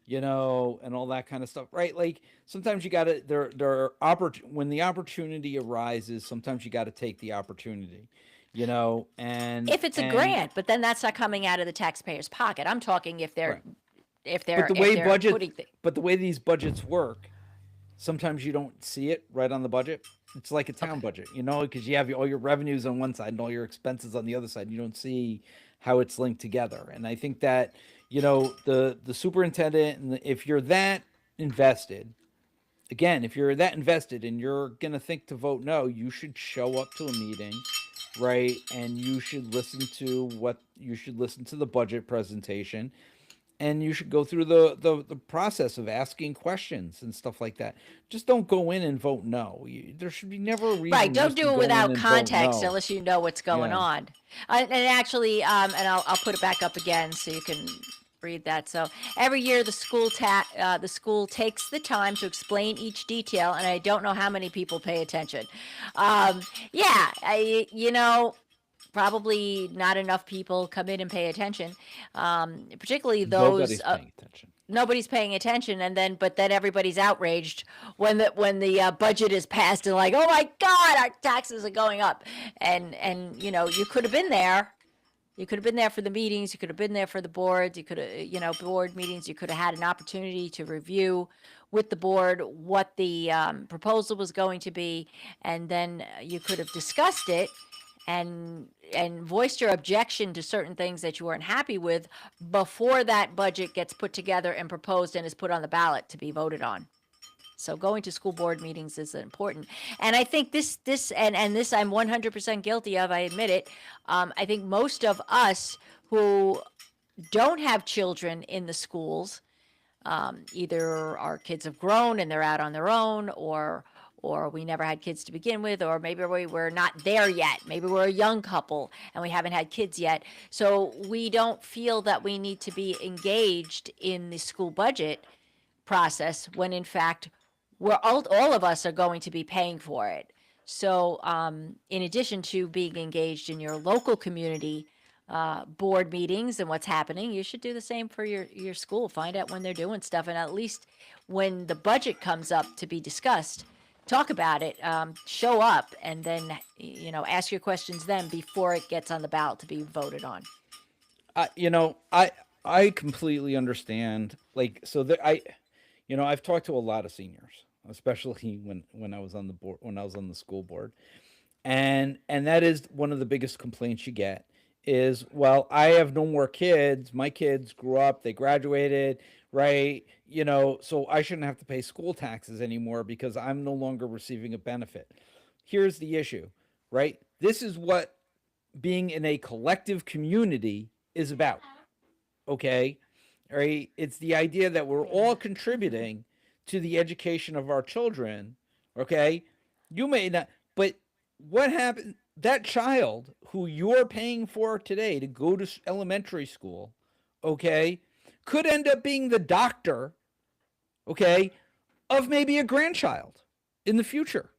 Speaker 2: and all that kind of stuff, right? Like sometimes you got to when the opportunity arises, sometimes you got to take the opportunity, and
Speaker 1: If it's a grant, but then that's not coming out of the taxpayer's pocket. I'm talking if they're
Speaker 2: right.
Speaker 1: if
Speaker 2: But
Speaker 1: they're if they're putting
Speaker 2: the way these budgets work, sometimes you don't see it right on the budget. It's like a town
Speaker 1: okay.
Speaker 2: budget, because you have all your revenues on one side and all your expenses on the other side. You don't see how it's linked together. And I think that, the superintendent, and if you're that invested, again, if you're that invested and you're going to think to vote no, you should show up to a meeting, right? And you should listen to the budget presentation, and you should go through the process of asking questions and stuff like that. Just don't go in and vote no. There should be never a
Speaker 1: Right,
Speaker 2: reason
Speaker 1: don't
Speaker 2: just to
Speaker 1: do it
Speaker 2: go in
Speaker 1: without
Speaker 2: and vote
Speaker 1: context
Speaker 2: no.
Speaker 1: unless you know what's going
Speaker 2: Yeah.
Speaker 1: on. And actually, and I'll put it back up again so you can read that. So every year the school takes the time to explain each detail, and I don't know how many people pay attention. Yeah, probably not enough people come in and pay attention, particularly those.
Speaker 2: Nobody's paying attention.
Speaker 1: Nobody's paying attention, but then everybody's outraged when the budget is passed and like, oh my god, our taxes are going up, and you could have been there. You could have been there for the meetings. You could have been there for the boards. You could have, board meetings. You could have had an opportunity to review with the board what the proposal was going to be, and then you could have discussed it and voiced your objection to certain things that you weren't happy with before that budget gets put together and proposed and is put on the ballot to be voted on. So going to school board meetings is important. And I think this I'm 100% guilty of, I admit it. I think most of us who don't have children in the schools, either our kids have grown and they're out on their own, or we never had kids to begin with, or maybe we're not there yet. Maybe we're a young couple and we haven't had kids yet. So we don't feel that we need to be engaged in the school budget process when in fact all of us are going to be paying for it. So in addition to being engaged in your local community board meetings and what's happening, you should do the same for your school. Find out when they're doing stuff, and at least when the budget comes up to be discussed, talk about it, show up, and then ask your questions then before it gets on the ballot to be voted on.
Speaker 2: I completely understand. Like, so that I've talked to a lot of seniors, especially when I was on the board, when I was on the school board, and that is one of the biggest complaints you get is, well, I have no more kids. My kids grew up, they graduated, right? So I shouldn't have to pay school taxes anymore because I'm no longer receiving a benefit. Here's the issue, right? This is what being in a collective community is about. Okay, right? It's the idea that we're
Speaker 1: Yeah.
Speaker 2: all contributing to the education of our children. Okay, you may not, but what happened? That child who you're paying for today to go to elementary school, okay, could end up being the doctor, okay, of maybe a grandchild in the future.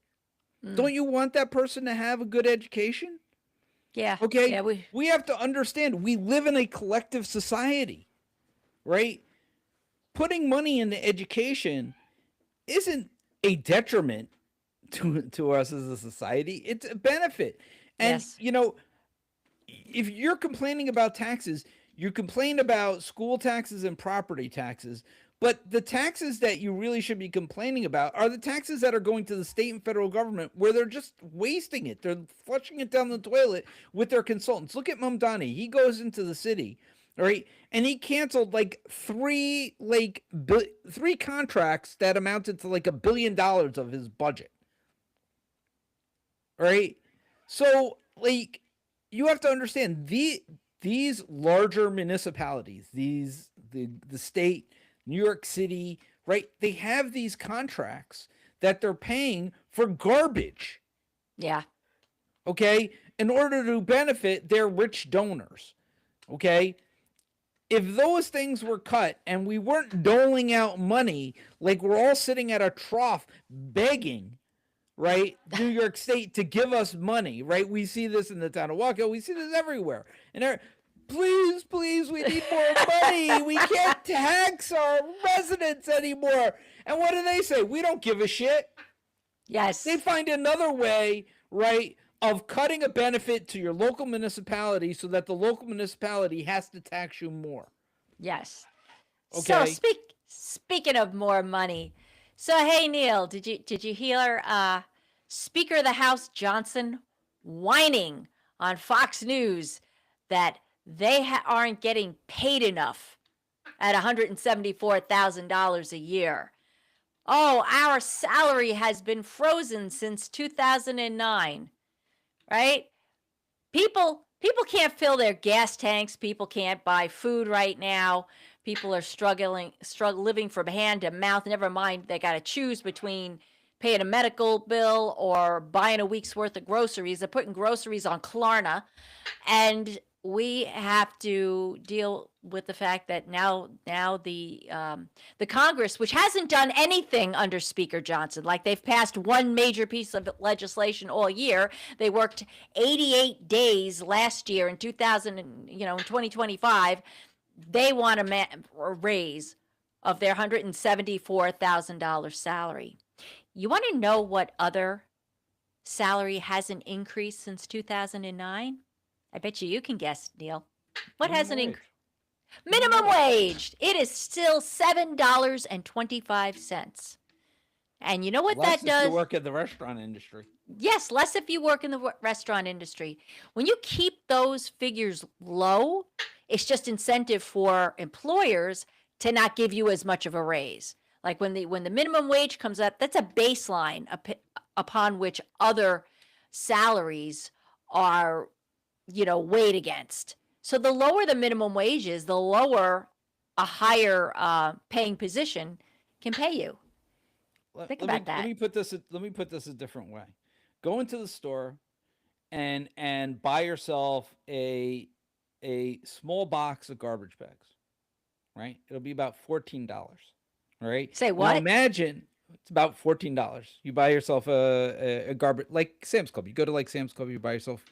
Speaker 1: Mm.
Speaker 2: Don't you want that person to have a good education?
Speaker 1: Yeah.
Speaker 2: Okay,
Speaker 1: Yeah.
Speaker 2: we have to understand we live in a collective society, right? Putting money into education isn't a detriment to us as a society. It's a benefit. And
Speaker 1: Yes.
Speaker 2: if you're complaining about taxes, you complain about school taxes and property taxes, but the taxes that you really should be complaining about are the taxes that are going to the state and federal government where they're just wasting it. They're flushing it down the toilet with their consultants. Look at Mamdani. He goes into the city, all right, and he canceled like three contracts that amounted to like $1 billion of his budget. All right. So like you have to understand these larger municipalities, the state, New York City, right? They have these contracts that they're paying for garbage,
Speaker 1: Yeah.
Speaker 2: okay? In order to benefit their rich donors, okay? If those things were cut and we weren't doling out money like we're all sitting at a trough begging, right, New York State to give us money, right? We see this in the town of Waco. We see this everywhere. And please, please, we need more money. We can't tax our residents anymore. And what do they say? We don't give a shit.
Speaker 1: Yes.
Speaker 2: They find another way, right, of cutting a benefit to your local municipality so that the local municipality has to tax you more.
Speaker 1: Yes. So
Speaker 2: Okay?
Speaker 1: speaking of more money, so hey Neil, did you hear Speaker of the House Johnson whining on Fox News that they aren't getting paid enough at $174,000 a year? Oh, our salary has been frozen since 2009, right? People can't fill their gas tanks, people can't buy food right now. People are living from hand to mouth. Never mind, they got to choose between paying a medical bill or buying a week's worth of groceries. They're putting groceries on Klarna, and we have to deal with the fact that now the Congress, which hasn't done anything under Speaker Johnson, like they've passed one major piece of legislation all year. They worked 88 days last year in 2000, in 2025. They want a raise of their $174,000 salary. You want to know what other salary hasn't increased since 2009? I bet you can guess, Neil. What hasn't increased? Minimum wage. It is still $7.25. And you know what
Speaker 2: Less
Speaker 1: that does?
Speaker 2: if you work in the restaurant industry.
Speaker 1: Yes, less if you work in the restaurant industry. When you keep those figures low, it's just incentive for employers to not give you as much of a raise. Like when the minimum wage comes up, that's a baseline upon which other salaries are weighed against. So the lower the minimum wage is, the lower a higher paying position can pay you. Think about that.
Speaker 2: Let me put this a different way. Go into the store and buy yourself a small box of garbage bags. Right? It'll be about $14. All right.
Speaker 1: Say
Speaker 2: Now
Speaker 1: what?
Speaker 2: imagine it's about $14. You buy yourself a garbage, like Sam's Club. You go to like Sam's Club, you buy yourself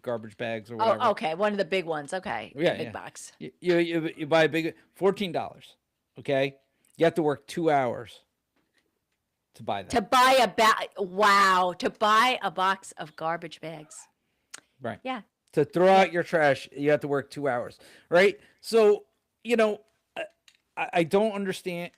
Speaker 2: garbage bags or whatever.
Speaker 1: Oh, okay. One of the big ones. Okay.
Speaker 2: Yeah,
Speaker 1: Big
Speaker 2: yeah.
Speaker 1: box.
Speaker 2: You buy a big $14. Okay. You have to work 2 hours to buy that.
Speaker 1: To buy to buy a box of garbage bags.
Speaker 2: Right.
Speaker 1: Yeah.
Speaker 2: To throw out your trash, you have to work 2 hours. Right. So, I don't understand.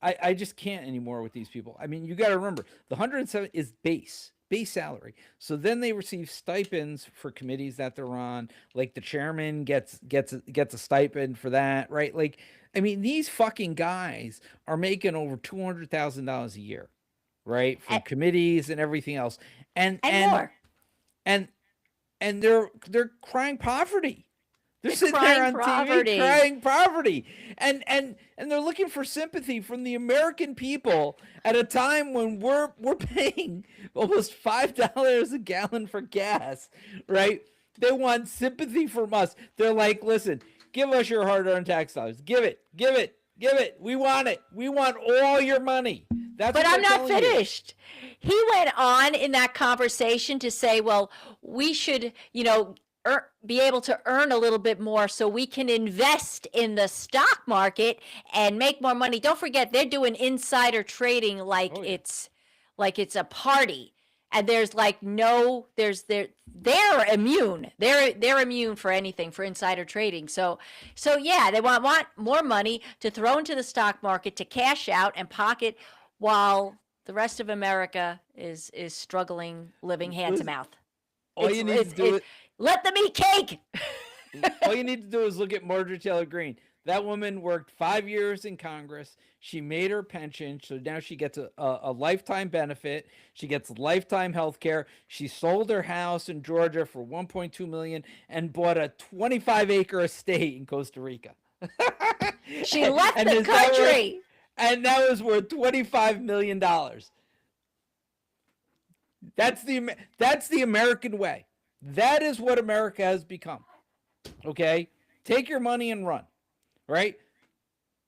Speaker 2: I just can't anymore with these people. I mean, you got to remember the 107 is base salary. So then they receive stipends for committees that they're on. Like the chairman gets a stipend for that, right? Like, I mean, these fucking guys are making over $200,000 a year, right? From committees and everything else, and
Speaker 1: more.
Speaker 2: and and they're crying poverty. They're sitting there
Speaker 1: Crying
Speaker 2: on TV
Speaker 1: poverty.
Speaker 2: crying poverty, and they're looking for sympathy from the American people at a time when we're paying almost $5 a gallon for gas, right? They want sympathy from us. They're like, listen, give us your hard-earned tax dollars. Give it, give it, give it. We want it. We want all your money. That's
Speaker 1: But
Speaker 2: what
Speaker 1: I'm
Speaker 2: they're
Speaker 1: not
Speaker 2: telling you.
Speaker 1: finished. He went on in that conversation to say, well, we should, be able to earn a little bit more so we can invest in the stock market and make more money. Don't forget, they're doing insider trading like
Speaker 2: Oh yeah.
Speaker 1: it's a party. And there's like no, they're immune. They're immune for anything, for insider trading. So yeah, they want more money to throw into the stock market to cash out and pocket, while the rest of America is struggling, living hand to
Speaker 2: Listen,
Speaker 1: mouth.
Speaker 2: all you need to do
Speaker 1: Let them eat cake.
Speaker 2: all you need to do is look at Marjorie Taylor Greene. That woman worked 5 years in Congress. She made her pension, so now she gets a lifetime benefit. She gets lifetime health care. She sold her house in Georgia for $1.2 million and bought a 25-acre estate in Costa Rica.
Speaker 1: She left
Speaker 2: and
Speaker 1: the
Speaker 2: is now worth-
Speaker 1: country.
Speaker 2: and that was worth $25 million. That's the American way. That is what America has become. Okay? Take your money and run. Right?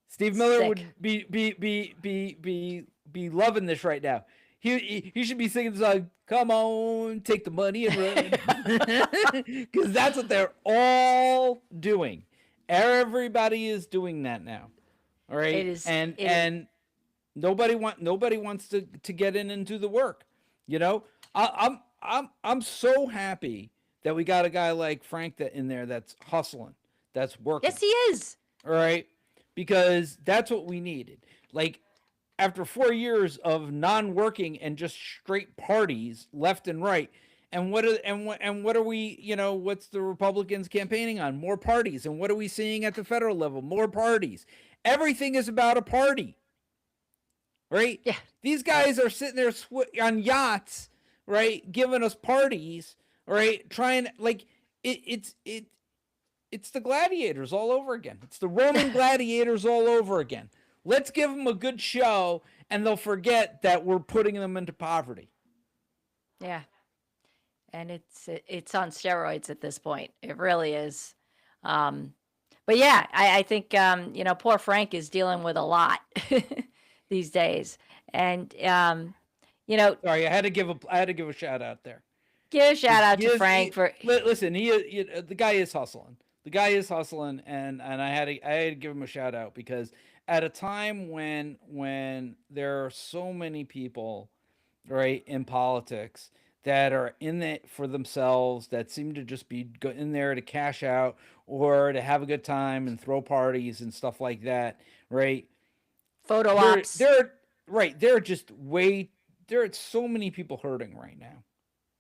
Speaker 2: Steve Miller
Speaker 1: Sick.
Speaker 2: would be loving this right now. He should be singing the song, "Come on, take the money and run." Because that's what they're all doing. Everybody is doing that now. All right?
Speaker 1: It is-
Speaker 2: and
Speaker 1: it is-
Speaker 2: and nobody wants to get in and do the work. You know? I'm so happy that we got a guy like Frank in there that's hustling, that's working.
Speaker 1: Yes, he is.
Speaker 2: All right, because that's what we needed. Like after 4 years of non-working and just straight parties left and right, and what are we? What's the Republicans campaigning on? More parties. And what are we seeing at the federal level? More parties. Everything is about a party, right?
Speaker 1: Yeah.
Speaker 2: These guys are sitting there on yachts, right, giving us parties, right, trying like it's the gladiators all over again. It's the Roman gladiators all over again. Let's give them a good show, and they'll forget that we're putting them into poverty.
Speaker 1: Yeah. And it's on steroids at this point. It really is. But yeah, I think poor Frank is dealing with a lot these days. And
Speaker 2: Sorry, I had to give a shout out there.
Speaker 1: give a shout out to Frank for
Speaker 2: Listen, the guy is hustling. The guy is hustling, and I had to give him a shout out, because at a time when there are so many people, right, in politics that are in it for themselves, that seem to just be in there to cash out or to have a good time and throw parties and stuff like that, right?
Speaker 1: photo ops.
Speaker 2: There are so many people hurting right now.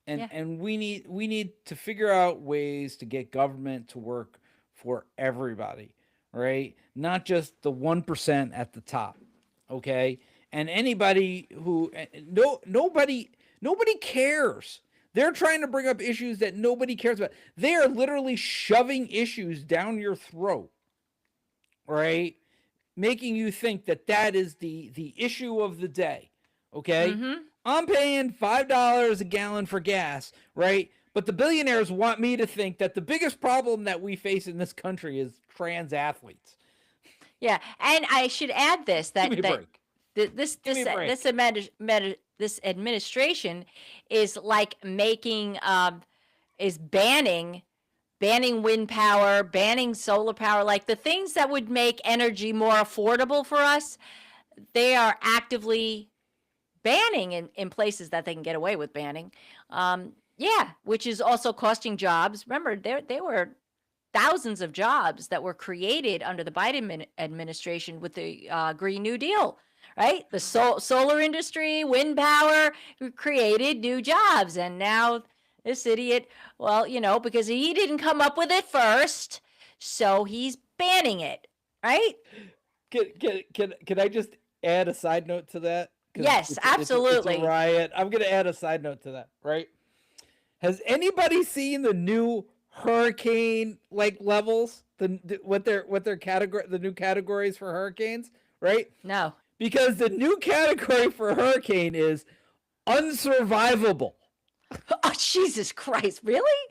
Speaker 2: And we need to figure out ways to get government to work for everybody, right? Not just the 1% at the top, okay? And anybody who nobody cares. They're trying to bring up issues that nobody cares about. They are literally shoving issues down your throat, right? Making you think that is the issue of the day, okay?
Speaker 1: Mm-hmm.
Speaker 2: I'm paying $5 a gallon for gas, right? But the billionaires want me to think that the biggest problem that we face in this country is trans athletes.
Speaker 1: Yeah, and I should add this that
Speaker 2: Give me a break.
Speaker 1: this administration is like is banning wind power, banning solar power, like the things that would make energy more affordable for us. They are actively banning in places that they can get away with banning. Which is also costing jobs. Remember, there were thousands of jobs that were created under the Biden administration with the Green New Deal, right? The solar industry, wind power created new jobs. And now this idiot, because he didn't come up with it first, so he's banning it, right?
Speaker 2: Can I just add a side note to that?
Speaker 1: Yes, absolutely.
Speaker 2: It's a riot. I'm going to add a side note to that, right? Has anybody seen the new hurricane like levels? What their category, the new categories for hurricanes, right?
Speaker 1: No.
Speaker 2: Because the new category for hurricane is unsurvivable.
Speaker 1: Oh, Jesus Christ. Really?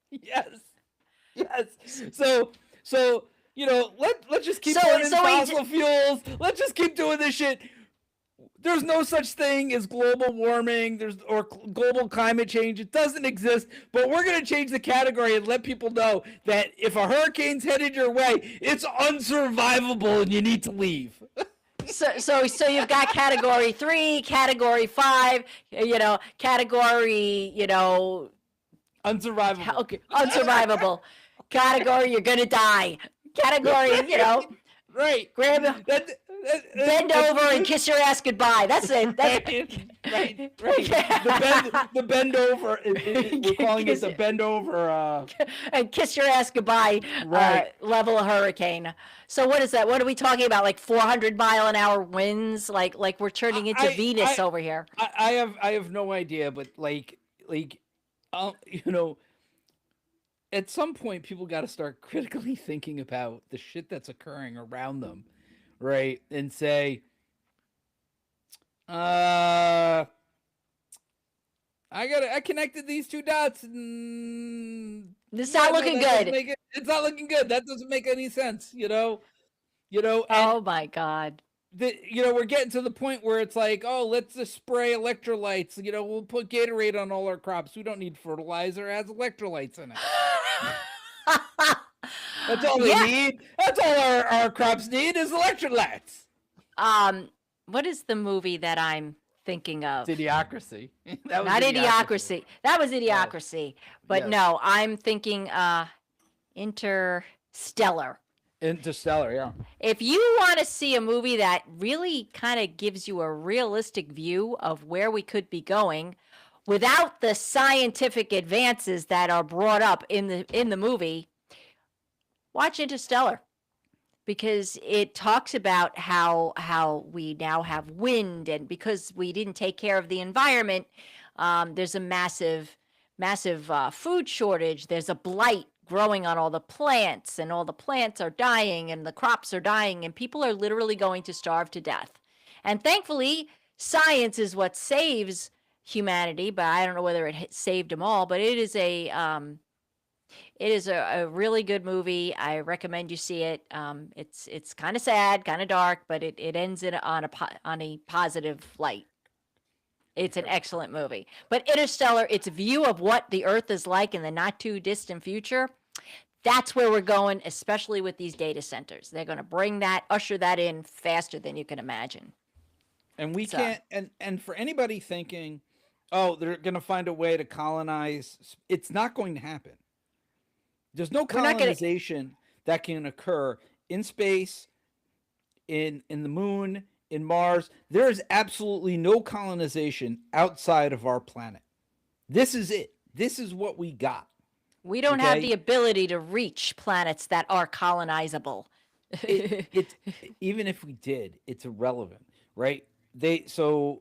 Speaker 2: Yes. Yes. So let's just keep
Speaker 1: So
Speaker 2: burning
Speaker 1: so we
Speaker 2: fossil fuels. Let's just keep doing this shit. There's no such thing as global warming or global climate change. It doesn't exist. But we're going to change the category and let people know that if a hurricane's headed your way, it's unsurvivable and you need to leave.
Speaker 1: so you've got category 3, category 5, category,
Speaker 2: Unsurvivable.
Speaker 1: okay, unsurvivable. Category, you're gonna die. Category,
Speaker 2: Right.
Speaker 1: grab, bend over and kiss your ass goodbye. That's it. That's
Speaker 2: right. The bend over. We're calling it the bend over.
Speaker 1: And kiss your ass goodbye.
Speaker 2: Right.
Speaker 1: Level of hurricane. So what is that? What are we talking about? Like 400-mile-an-hour winds? Like we're turning into Venus over here.
Speaker 2: I have no idea, but at some point people got to start critically thinking about the shit that's occurring around them, right? And say, I connected these two dots and
Speaker 1: It's not looking good.
Speaker 2: It's not looking good. That doesn't make any sense, and
Speaker 1: Oh my God.
Speaker 2: we're getting to the point where it's like, oh, let's just spray electrolytes. We'll put Gatorade on all our crops. We don't need fertilizer. It has electrolytes in it. That's all they need. That's all our crops need is electrolytes.
Speaker 1: What is the movie that I'm thinking of?
Speaker 2: It's Idiocracy.
Speaker 1: That was not Idiocracy. That was Idiocracy. But
Speaker 2: yes.
Speaker 1: No, I'm thinking Interstellar.
Speaker 2: Interstellar, yeah.
Speaker 1: If you want to see a movie that really kind of gives you a realistic view of where we could be going without the scientific advances that are brought up in the movie, watch Interstellar. Because it talks about how we now have wind, and because we didn't take care of the environment, there's a massive food shortage. There's a blight growing on all the plants, and all the plants are dying, and the crops are dying, and people are literally going to starve to death. And thankfully, science is what saves humanity, but I don't know whether it saved them all. But it is a really good movie. I recommend you see it. It's kind of sad, kind of dark, but it ends on a positive light. It's an excellent movie. But Interstellar, its view of what the Earth is like in the not too distant future, that's where we're going, especially with these data centers. They're going to usher that in faster than you can imagine.
Speaker 2: And we can't, and for anybody thinking, oh, they're going to find a way to colonize, it's not going to happen. There's no colonization that can occur in space, in the moon, in Mars. There is absolutely no colonization outside of our planet. This is it. This is what we got.
Speaker 1: We don't have the ability to reach planets that are colonizable.
Speaker 2: Even if we did, it's irrelevant, right? NASA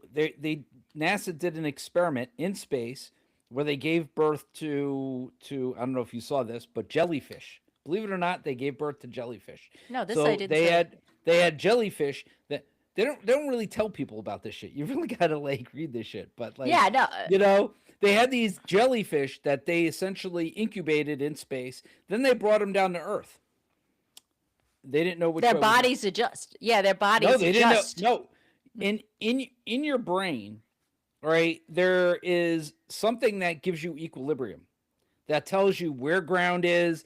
Speaker 2: did an experiment in space where they gave birth to I don't know if you saw this, but jellyfish. Believe it or not, they gave birth to jellyfish.
Speaker 1: No, I didn't.
Speaker 2: They had jellyfish that they don't really tell people about this shit. You really gotta read this shit. But they had these jellyfish that they essentially incubated in space. Then they brought them down to Earth. They didn't know which
Speaker 1: their bodies adjust. Yeah, their bodies adjust.
Speaker 2: No, they didn't know. No, in your brain, right, there is something that gives you equilibrium, that tells you where ground is,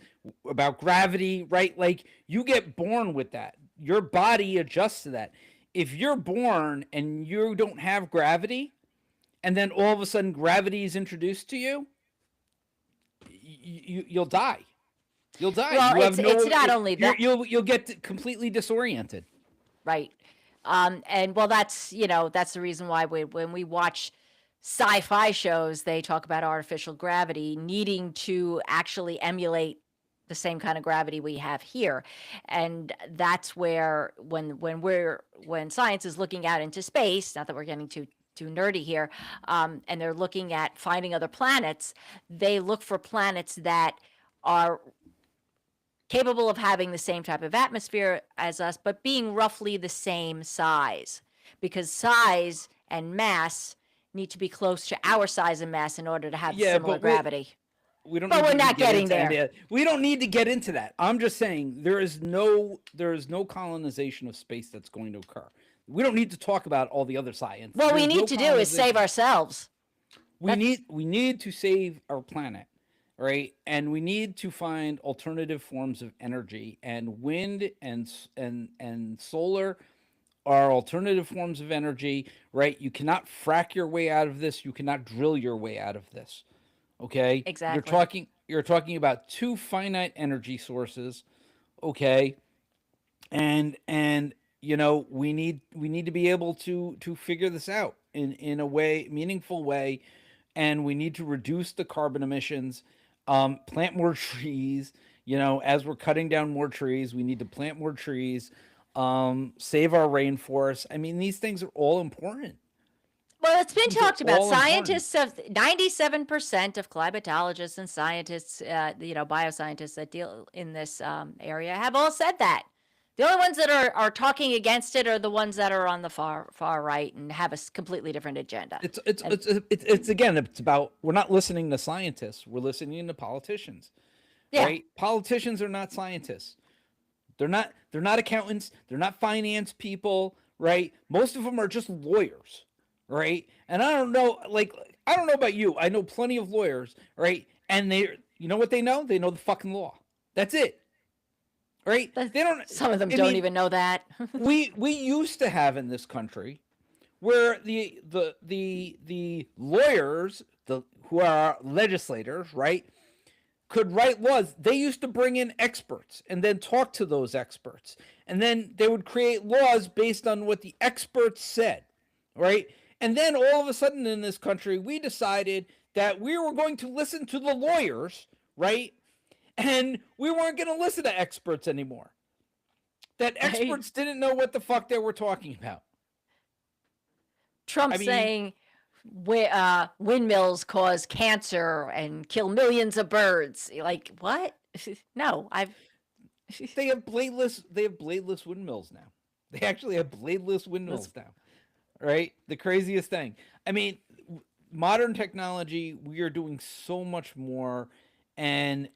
Speaker 2: about gravity, right? Like, you get born with that. Your body adjusts to that. If you're born and you don't have gravity, and then all of a sudden gravity is introduced to you, you'll die. You'll die.
Speaker 1: Well, it's not only that.
Speaker 2: You'll get completely disoriented.
Speaker 1: Right. And well, that's the reason why when we watch sci-fi shows, they talk about artificial gravity needing to actually emulate the same kind of gravity we have here. And that's where when science is looking out into space, not that we're getting too too nerdy here, and they're looking at finding other planets, they look for planets that are capable of having the same type of atmosphere as us, but being roughly the same size. Because size and mass need to be close to our size and mass in order to have
Speaker 2: Yeah,
Speaker 1: similar
Speaker 2: but
Speaker 1: gravity.
Speaker 2: we don't
Speaker 1: But
Speaker 2: need
Speaker 1: we're
Speaker 2: to even
Speaker 1: not
Speaker 2: get
Speaker 1: getting
Speaker 2: into
Speaker 1: there.
Speaker 2: any of, we don't need to get into that. I'm just saying there is no colonization of space that's going to occur. We don't need to talk about all the other science.
Speaker 1: What we
Speaker 2: There's
Speaker 1: need
Speaker 2: no
Speaker 1: to do is save
Speaker 2: colonization.
Speaker 1: ourselves.
Speaker 2: We need to save our planet, right? And we need to find alternative forms of energy, and wind and solar are alternative forms of energy, right? You cannot frack your way out of this. You cannot drill your way out of this. Okay?
Speaker 1: Exactly.
Speaker 2: You're talking about two finite energy sources, okay? And we need to be able to figure this out in a way, meaningful way, and we need to reduce the carbon emissions, plant more trees. As we're cutting down more trees, we need to plant more trees, save our rainforests. I mean, these things are all important.
Speaker 1: Well, it's been
Speaker 2: These are
Speaker 1: talked about.
Speaker 2: all important.
Speaker 1: Scientists have 97% of climatologists and scientists, bioscientists that deal in this area have all said that. The only ones that are talking against it are the ones that are on the far right and have a completely different agenda. And
Speaker 2: It's again, it's about, we're not listening to scientists. We're listening to politicians,
Speaker 1: yeah,
Speaker 2: right? Politicians are not scientists. They're not accountants, they're not finance people, right? Most of them are just lawyers, right? And I don't know about you. I know plenty of lawyers, right? And you know what they know? They know the fucking law. That's it. Right? They don't.
Speaker 1: some of them
Speaker 2: I
Speaker 1: don't
Speaker 2: mean,
Speaker 1: even know that.
Speaker 2: we used to have in this country where the lawyers, who are legislators, right, could write laws. They used to bring in experts and then talk to those experts, and then they would create laws based on what the experts said, right? And then all of a sudden in this country, we decided that we were going to listen to the lawyers, right? And we weren't going to listen to experts anymore. That
Speaker 1: Right?
Speaker 2: experts didn't know what the fuck they were talking about.
Speaker 1: Trump
Speaker 2: I mean,
Speaker 1: saying windmills cause cancer and kill millions of birds. Like what? No,
Speaker 2: they have bladeless windmills now. They actually have bladeless windmills now. Right? The craziest thing. I mean, modern technology, we are doing so much more, and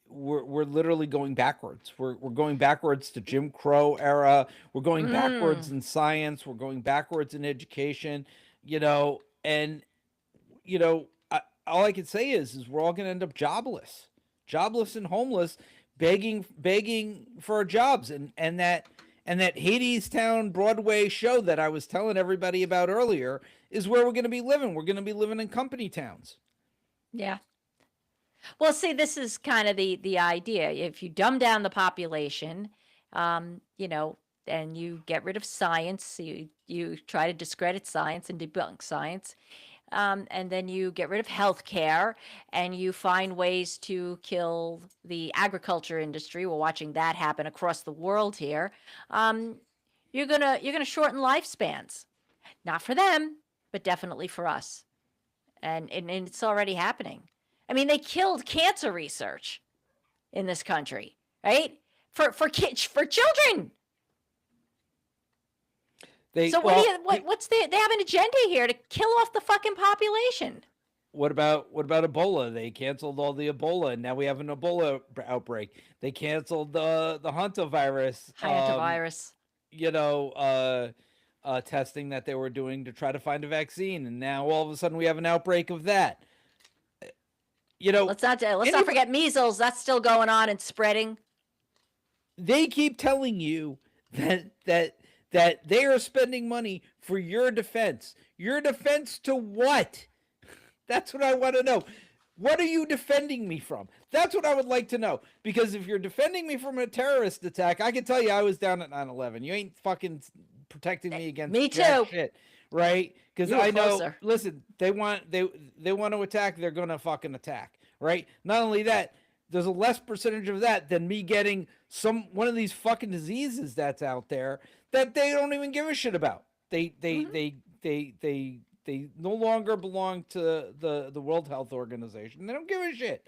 Speaker 2: we're literally going backwards. We're going backwards to Jim Crow era. We're going backwards in science. We're going backwards in education. And all I can say is we're all going to end up jobless and homeless, begging for our jobs, and that Hadestown Broadway show that I was telling everybody about earlier is where we're going to be living. We're going to be living in company towns.
Speaker 1: yeah. Well, see, this is kind of the idea. If you dumb down the population, and you get rid of science, you try to discredit science and debunk science, and then you get rid of healthcare, and you find ways to kill the agriculture industry. We're watching that happen across the world here. You're gonna shorten lifespans, not for them, but definitely for us, and it's already happening. I mean, they killed cancer research in this country, right? For kids, for children. So what's they have an agenda here to kill off the fucking population.
Speaker 2: What about Ebola? They canceled all the Ebola, and now we have an Ebola outbreak. They canceled the hantavirus. Testing that they were doing to try to find a vaccine, and now all of a sudden we have an outbreak of that.
Speaker 1: Let's not forget measles. That's still going on and spreading.
Speaker 2: They keep telling you that they are spending money for your defense. Your defense to what? That's what I want to know. What are you defending me from? That's what I would like to know. Because if you're defending me from a terrorist attack, I can tell you I was down at 9/11. You ain't fucking protecting me against
Speaker 1: me
Speaker 2: jack
Speaker 1: too.
Speaker 2: shit, right? Because I know.
Speaker 1: Closer.
Speaker 2: Listen, they want to attack. They're gonna fucking attack, right? Not only that, there's a less percentage of that than me getting one of these fucking diseases that's out there that they don't even give a shit about. They they no longer belong to the World Health Organization. They don't give a shit.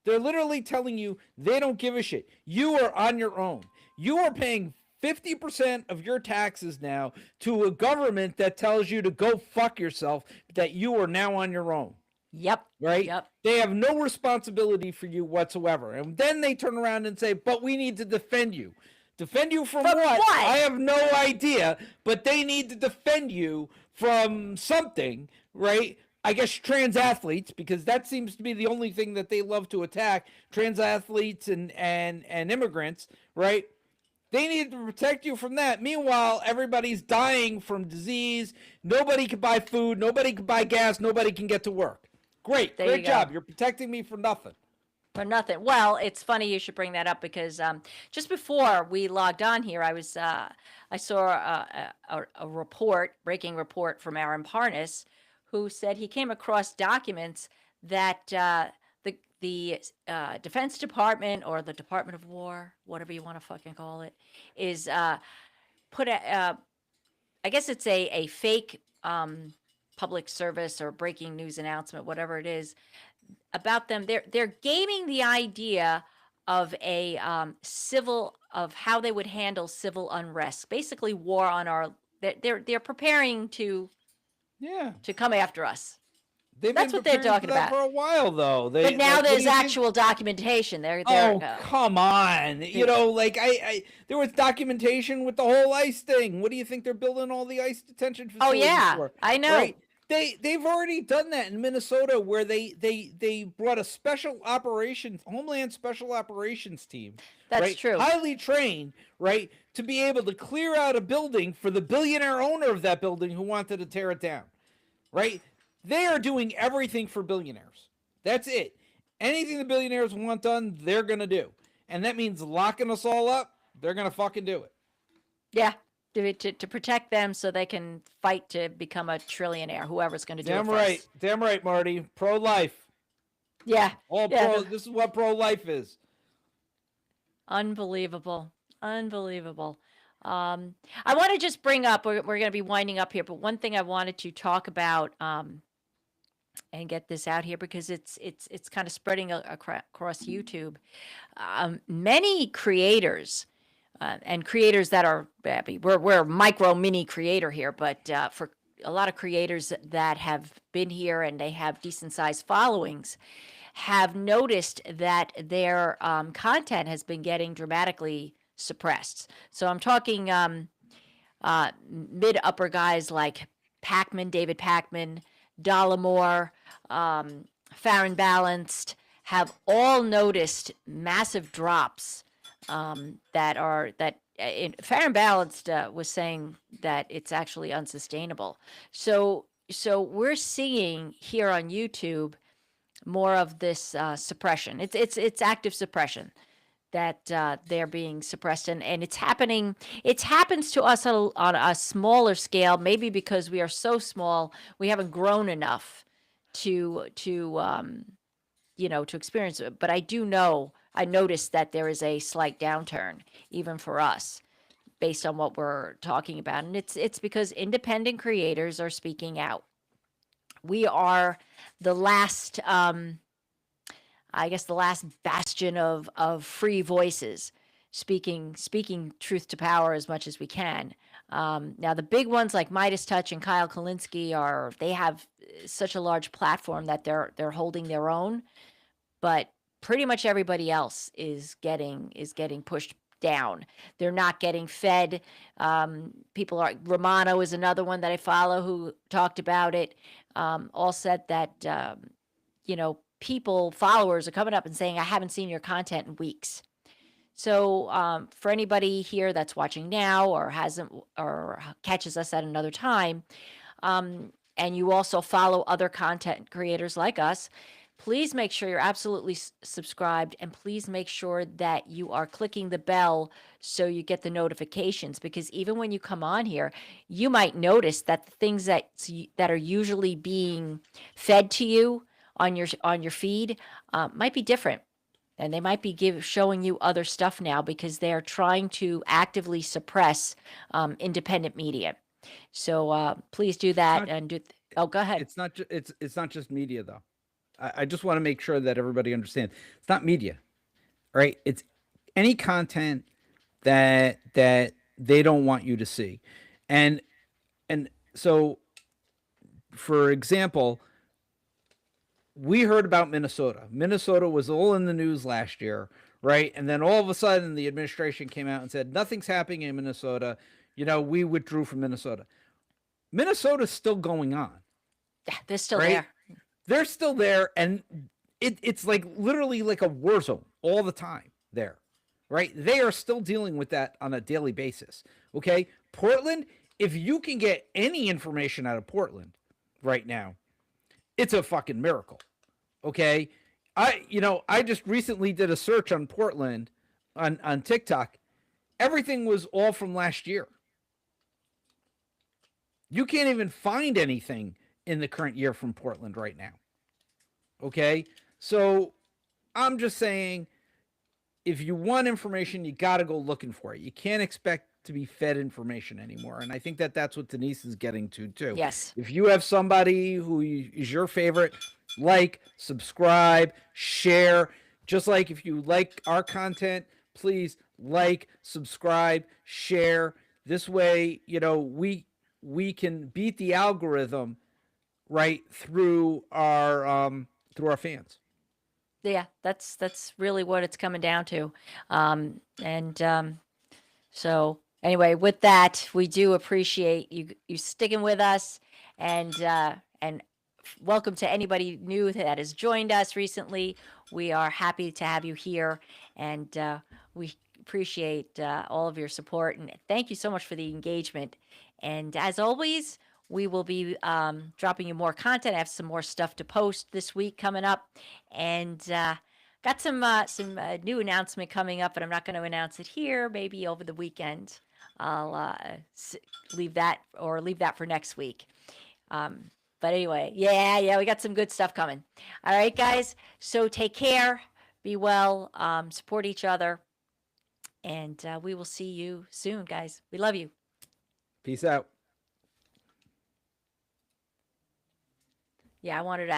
Speaker 2: They're literally telling you they don't give a shit. You are on your own. You are paying 50% of your taxes now to a government that tells you to go fuck yourself, that you are now on your own.
Speaker 1: Yep.
Speaker 2: Right?
Speaker 1: Yep.
Speaker 2: They have no responsibility for you whatsoever. And then they turn around and say, but we need to defend you. Defend you from what? I have no idea, but they need to defend you from something, right? I guess trans athletes, because that seems to be the only thing that they love to attack, trans athletes and immigrants, right? They need to protect you from that. Meanwhile, everybody's dying from disease. Nobody can buy food. Nobody can buy gas. Nobody can get to work. Great.
Speaker 1: There
Speaker 2: Great
Speaker 1: you
Speaker 2: job.
Speaker 1: go.
Speaker 2: You're protecting me from nothing.
Speaker 1: For nothing. Well, it's funny you should bring that up because just before we logged on here, I saw a report, breaking report from Aaron Parnas, who said he came across documents that the Defense Department, or the Department of War, whatever you want to fucking call it, is put a I guess it's a fake public service or breaking news announcement, whatever it is, about them. They're gaming the idea of a civil, of how they would handle civil unrest, basically war on our. They're preparing
Speaker 2: Yeah.
Speaker 1: to come after us.
Speaker 2: They've
Speaker 1: That's
Speaker 2: been
Speaker 1: what they're
Speaker 2: preparing
Speaker 1: talking
Speaker 2: for that
Speaker 1: about.
Speaker 2: for a while, though.
Speaker 1: But now there's actual documentation. They're
Speaker 2: Oh, come on. You know, like I there was documentation with the whole ICE thing. What do you think they're building all the ICE detention facilities for?
Speaker 1: I know.
Speaker 2: Right? They've already done that in Minnesota, where they brought a Homeland Special Operations team.
Speaker 1: That's
Speaker 2: right?
Speaker 1: true.
Speaker 2: Highly trained, right, to be able to clear out a building for the billionaire owner of that building who wanted to tear it down. Right? They are doing everything for billionaires. That's it. Anything the billionaires want done, they're going to do. And that means locking us all up. They're going to fucking do it.
Speaker 1: Yeah. To protect them so they can fight to become a trillionaire, whoever's going to do it first.
Speaker 2: Damn right, Marty. Pro-life.
Speaker 1: Yeah.
Speaker 2: This is what pro-life is.
Speaker 1: Unbelievable. I want to just bring up, we're going to be winding up here, but one thing I wanted to talk about and get this out here, because it's kind of spreading across YouTube. Many creators and creators that are, we're micro mini creator here, but for a lot of creators that have been here and they have decent sized followings, have noticed that their content has been getting dramatically suppressed. So I'm talking mid upper guys like David Pacman, Dollamore, Farron Balanced, have all noticed massive drops Farron Balanced was saying that it's actually unsustainable. So we're seeing here on YouTube more of this suppression. It's active suppression that they're being suppressed, and it's happening. It happens to us on a smaller scale, maybe because we are so small, we haven't grown enough to experience it. But I noticed that there is a slight downturn even for us, based on what we're talking about, and it's because independent creators are speaking out. We are the last, I guess, the last bastion of free voices, speaking truth to power as much as we can. Now, the big ones like Midas Touch and Kyle Kalinske they have such a large platform that they're holding their own, but pretty much everybody else is getting pushed down. They're not getting fed. Romano is another one that I follow who talked about it. All said that followers are coming up and saying, I haven't seen your content in weeks. So for anybody here that's watching now or hasn't, or catches us at another time, and you also follow other content creators like us, please make sure you're absolutely subscribed, and please make sure that you are clicking the bell so you get the notifications, because even when you come on here, you might notice that the things that are usually being fed to you on your feed might be different, and they might be showing you other stuff now because they're trying to actively suppress independent media. So please do
Speaker 2: It's
Speaker 1: that
Speaker 2: not.
Speaker 1: and oh, go ahead.
Speaker 2: It's not. It's not just media though. I just want to make sure that everybody understands. It's not media, right? It's any content that they don't want you to see, and and so for example, we heard about Minnesota. Minnesota was all in the news last year, right? And then all of a sudden, the administration came out and said nothing's happening in Minnesota. We withdrew from Minnesota. Minnesota's still going on,
Speaker 1: Yeah, they're still
Speaker 2: right?
Speaker 1: there.
Speaker 2: They're still there, and it's like literally like a war zone all the time there, right? They are still dealing with that on a daily basis. Okay, Portland. If you can get any information out of Portland right now, it's a fucking miracle. Okay, I just recently did a search on Portland on TikTok. Everything was all from last year. You can't even find anything in the current year from Portland right now. Okay, so I'm just saying, if you want information, you got to go looking for it. You can't expect to be fed information anymore. And I think that that's what Denise is getting to too.
Speaker 1: Yes.
Speaker 2: If you have somebody who is your favorite, like, subscribe, share. Just like if you like our content, please like, subscribe, share. This way, we can beat the algorithm right through our fans.
Speaker 1: Yeah, that's really what it's coming down to. And So anyway, with that, we do appreciate you sticking with us, and welcome to anybody new that has joined us recently. We are happy to have you here, and we appreciate all of your support, and thank you so much for the engagement. And as always, we will be dropping you more content. I have some more stuff to post this week coming up, and got some new announcement coming up, but I'm not going to announce it here. Maybe over the weekend, I'll leave that for next week. But anyway, yeah, we got some good stuff coming. All right, guys. So take care, be well, support each other, and we will see you soon, guys. We love you.
Speaker 2: Peace out.
Speaker 1: Yeah, I wanted to